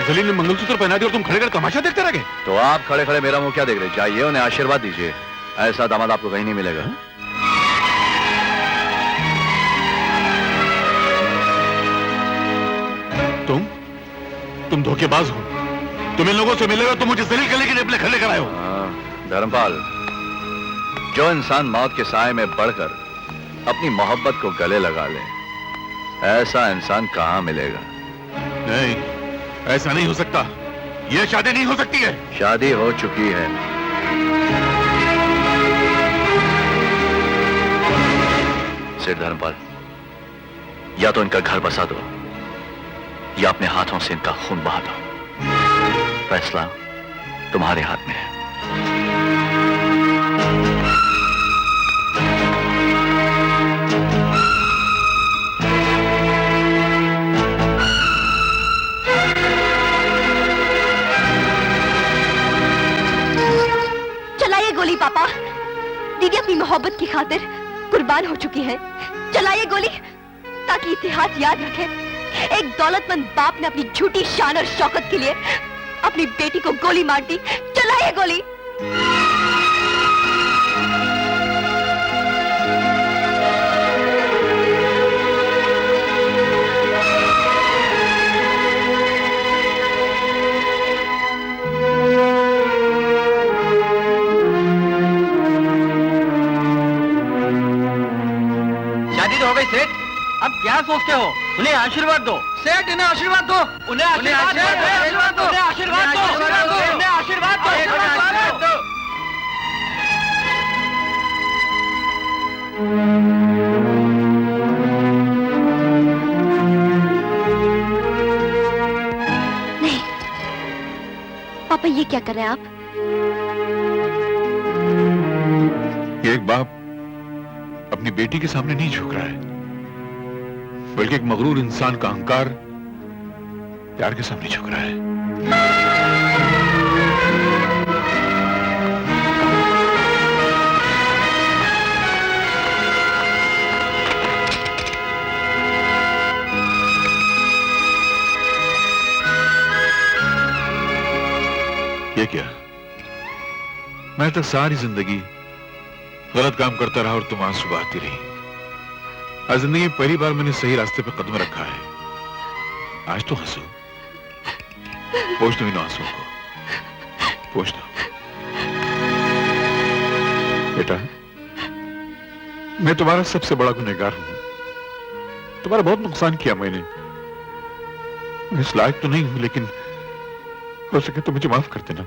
जलील ने मंगलसूत्र पहना दिया और तुम खड़े कर तमाशा देखते रह गए। तो आप खड़े खड़े मेरा मुंह क्या देख रहे? जाइए उन्हें आशीर्वाद दीजिए, ऐसा दामाद आपको कहीं नहीं मिलेगा। तुम धोखेबाज हो, तुम इन लोगों से मिलेगा तो मुझे जलील करने के लिए अपने खड़े कराए हो। धर्मपाल, जो इंसान मौत के साए में बढ़कर अपनी मोहब्बत को गले लगा ले, ऐसा इंसान कहां मिलेगा? नहीं, ऐसा नहीं हो सकता, यह शादी नहीं हो सकती है। शादी हो चुकी है। सेठ धर्मपाल, या तो इनका घर बसा दो या अपने हाथों से इनका खून बहा दो। फैसला तुम्हारे हाथ में है। चलाइए गोली पापा, दीदी अपनी मोहब्बत की खातिर कुर्बान हो चुकी है। चलाइए गोली ताकि इतिहास याद रखे, एक दौलतमंद बाप ने अपनी झूठी शान और शौकत के लिए अपनी बेटी को गोली मार दी। चलाइए गोली। शादी तो हो गई सेठ, अब क्या सोचते हो? उन्हें आशीर्वाद दो सेठ, इन्हें आशीर्वाद दो, उन्हें आशीर्वाद दो, उन्हें आशीर्वाद दो, उन्हें आशीर्वाद दो। नहीं पापा, ये क्या कर रहे हैं आप? एक बाप अपनी बेटी के सामने नहीं झुक रहा है, बल्कि एक मगरूर इंसान का अहंकार प्यार के सामने झुक रहा है। ये क्या? मैं तक सारी जिंदगी गलत काम करता रहा और तुम आंसू बहाती रही। आज जिंदगी में पहली बार मैंने सही रास्ते पर कदम रखा है। आज तो हंसो, पोंछ दो इन आंसुओं को, पोंछ दो। बेटा, मैं तुम्हारा सबसे बड़ा गुनहगार हूं, तुम्हारा बहुत नुकसान किया मैंने। मैं इस लायक तो नहीं हूं, लेकिन हो सके तो मुझे माफ कर देना।